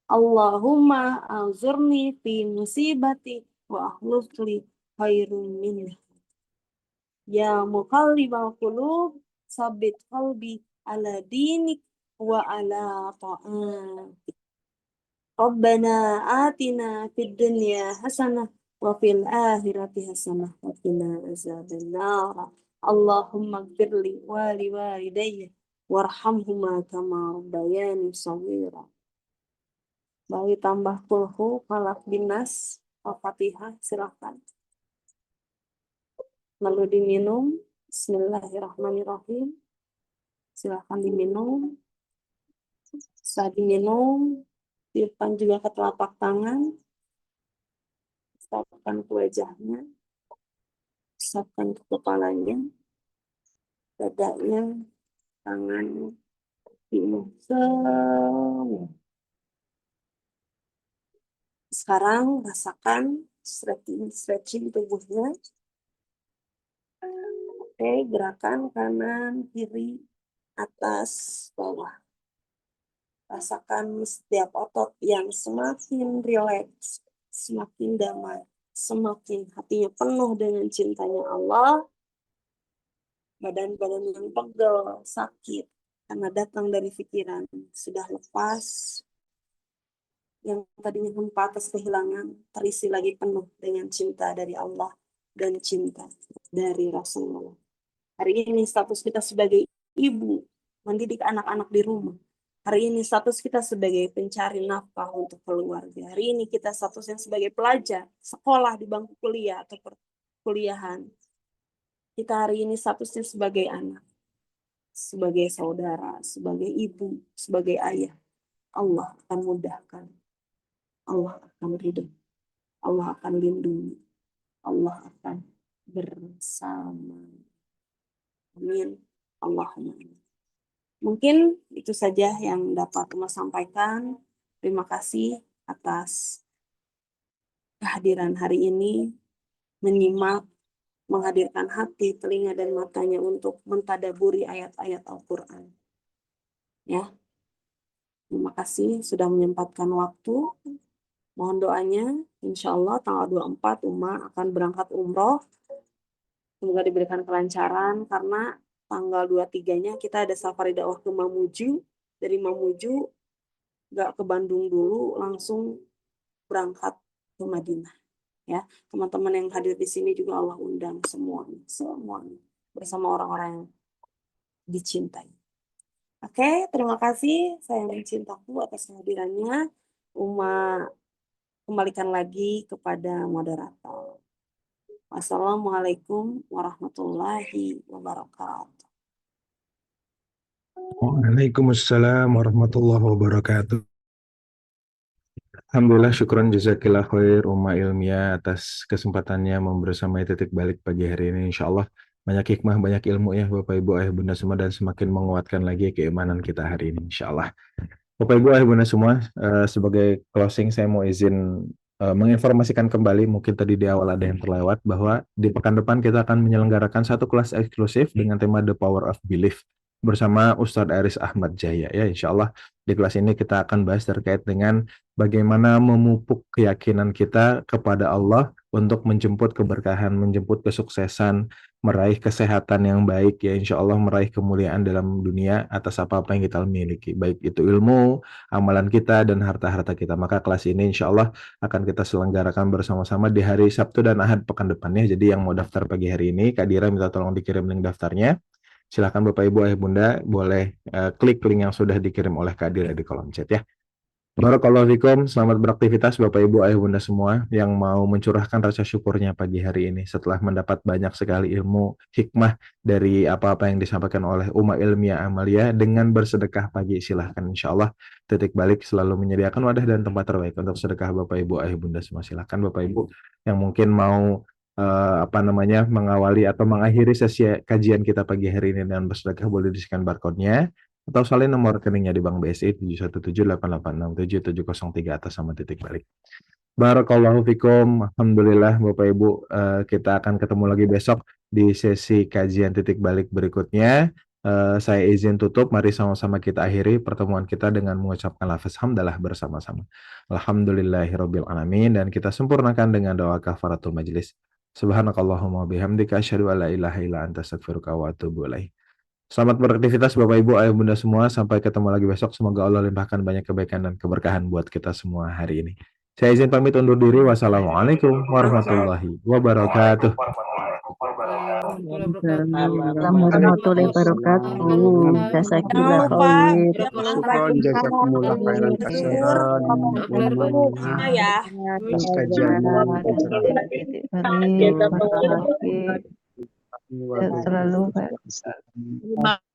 Allahumma anzurni fi musibati wa akhlifli khairum minha. Ya muqallibal qulub sabbit qalbi ala dinik wa ala ta'atik. Rabbana atina fid dunya hasanah wa fil akhirati hasanah wa qina azabannar. Allahumma ighfirli wa liwalidayya warhamhuma kama rabbayani shaghira. Bayi tambah kulhu, falak binas, al-fatihah, silakan. Lalu diminum. Bismillahirrahmanirrahim. Silakan diminum. Setelah diminum, tiupkan juga ke telapak tangan. Usapkan ke wajahnya. Usapkan ke kepalanya. Dadanya, tangannya. Diminum semua. Sekarang rasakan stretching tubuhnya. Oke, gerakan kanan, kiri, atas, bawah. Rasakan setiap otot yang semakin rileks, semakin damai, semakin hatinya penuh dengan cintanya Allah. Badan-badan yang pegel, sakit, karena datang dari pikiran, sudah lepas. Yang tadinya hampa atas kehilangan, terisi lagi penuh dengan cinta dari Allah dan cinta dari Rasulullah. Hari ini status kita sebagai ibu, mendidik anak-anak di rumah. Hari ini status kita sebagai pencari nafkah untuk keluarga. Hari ini kita statusnya sebagai pelajar, sekolah di bangku kuliah atau perkuliahan. Kita hari ini statusnya sebagai anak, sebagai saudara, sebagai ibu, sebagai ayah. Allah akan mudahkan. Allah akan ridho. Allah akan lindungi. Allah akan bersama. Amin. Allahumma amin. Mungkin itu saja yang dapat Uma sampaikan. Terima kasih atas kehadiran hari ini, menyimak menghadirkan hati, telinga, dan matanya untuk mentadaburi ayat-ayat Al-Quran. Ya, terima kasih sudah menyempatkan waktu. Mohon doanya, insya Allah tanggal 24 Uma akan berangkat umroh. Semoga diberikan kelancaran, karena tanggal 23-nya kita ada safari dakwah ke Mamuju. Dari Mamuju, nggak ke Bandung dulu, langsung berangkat ke Madinah. Ya, teman-teman yang hadir di sini juga Allah undang semuanya bersama orang-orang yang dicintai. Oke, terima kasih sayang cintaku atas kehadirannya. Uma kembalikan lagi kepada moderator. Wassalamualaikum warahmatullahi wabarakatuh. Waalaikumsalam warahmatullahi wabarakatuh. Alhamdulillah, syukron jazakillah khair Umma Ilmiah atas kesempatannya membersamai titik balik pagi hari ini. Insya Allah banyak hikmah, banyak ilmu ya Bapak Ibu Ayah Bunda semua, dan semakin menguatkan lagi keimanan kita hari ini insya Allah. Bapak Ibu Ayah Bunda semua, sebagai closing saya mau izin menginformasikan kembali, mungkin tadi di awal ada yang terlewat, bahwa di pekan depan kita akan menyelenggarakan satu kelas eksklusif dengan tema The Power of Belief bersama Ustadz Aris Ahmad Jaya ya. Insya Allah di kelas ini kita akan bahas terkait dengan bagaimana memupuk keyakinan kita kepada Allah untuk menjemput keberkahan, menjemput kesuksesan, meraih kesehatan yang baik ya, insya Allah meraih kemuliaan dalam dunia atas apa-apa yang kita miliki, baik itu ilmu, amalan kita, dan harta-harta kita. Maka kelas ini insya Allah akan kita selenggarakan bersama-sama di hari Sabtu dan Ahad pekan depannya. Jadi yang mau daftar pagi hari ini, Kak Dira minta tolong dikirim link daftarnya. Silahkan Bapak Ibu Ayah Bunda boleh klik link yang sudah dikirim oleh Kak Dira di kolom chat ya. Barakallahu fikum, selamat beraktivitas Bapak Ibu Ayah Bunda semua yang mau mencurahkan rasa syukurnya pagi hari ini setelah mendapat banyak sekali ilmu hikmah dari apa-apa yang disampaikan oleh Umma Ilmiah Amalia dengan bersedekah pagi. Silahkan insya Allah titik balik selalu menyediakan wadah dan tempat terbaik untuk sedekah Bapak Ibu Ayah Bunda semua. Silahkan Bapak Ibu yang mungkin mau mengawali atau mengakhiri sesi kajian kita pagi hari ini dengan bersedekah, boleh di-scan barcode-nya atau salin nomor rekeningnya di Bank BSI 71788677703 atas sama titik balik. Barakallahu fikum. Alhamdulillah Bapak Ibu, kita akan ketemu lagi besok di sesi kajian titik balik berikutnya. Saya izin tutup, mari sama-sama kita akhiri pertemuan kita dengan mengucapkan lafaz hamdalah bersama-sama. Alhamdulillahirabbil alamin, dan kita sempurnakan dengan doa kafaratul majlis. Subhanakallahumma bihamdika asyhadu an la ilaha illa anta astaghfiruka wa atubu ilaik. Selamat beraktivitas Bapak Ibu Ayah Bunda semua. Sampai ketemu lagi besok. Semoga Allah limpahkan banyak kebaikan dan keberkahan buat kita semua hari ini. Saya izin pamit undur diri. Wassalamualaikum warahmatullahi wabarakatuh. Assalamualaikum warahmatullahi wabarakatuh. Jazakillah khair. Syukron jazakumullah khairan katsiran. Ya. Atas kajian dan pencerahan. Balik, selalu Pak. Terima kasih.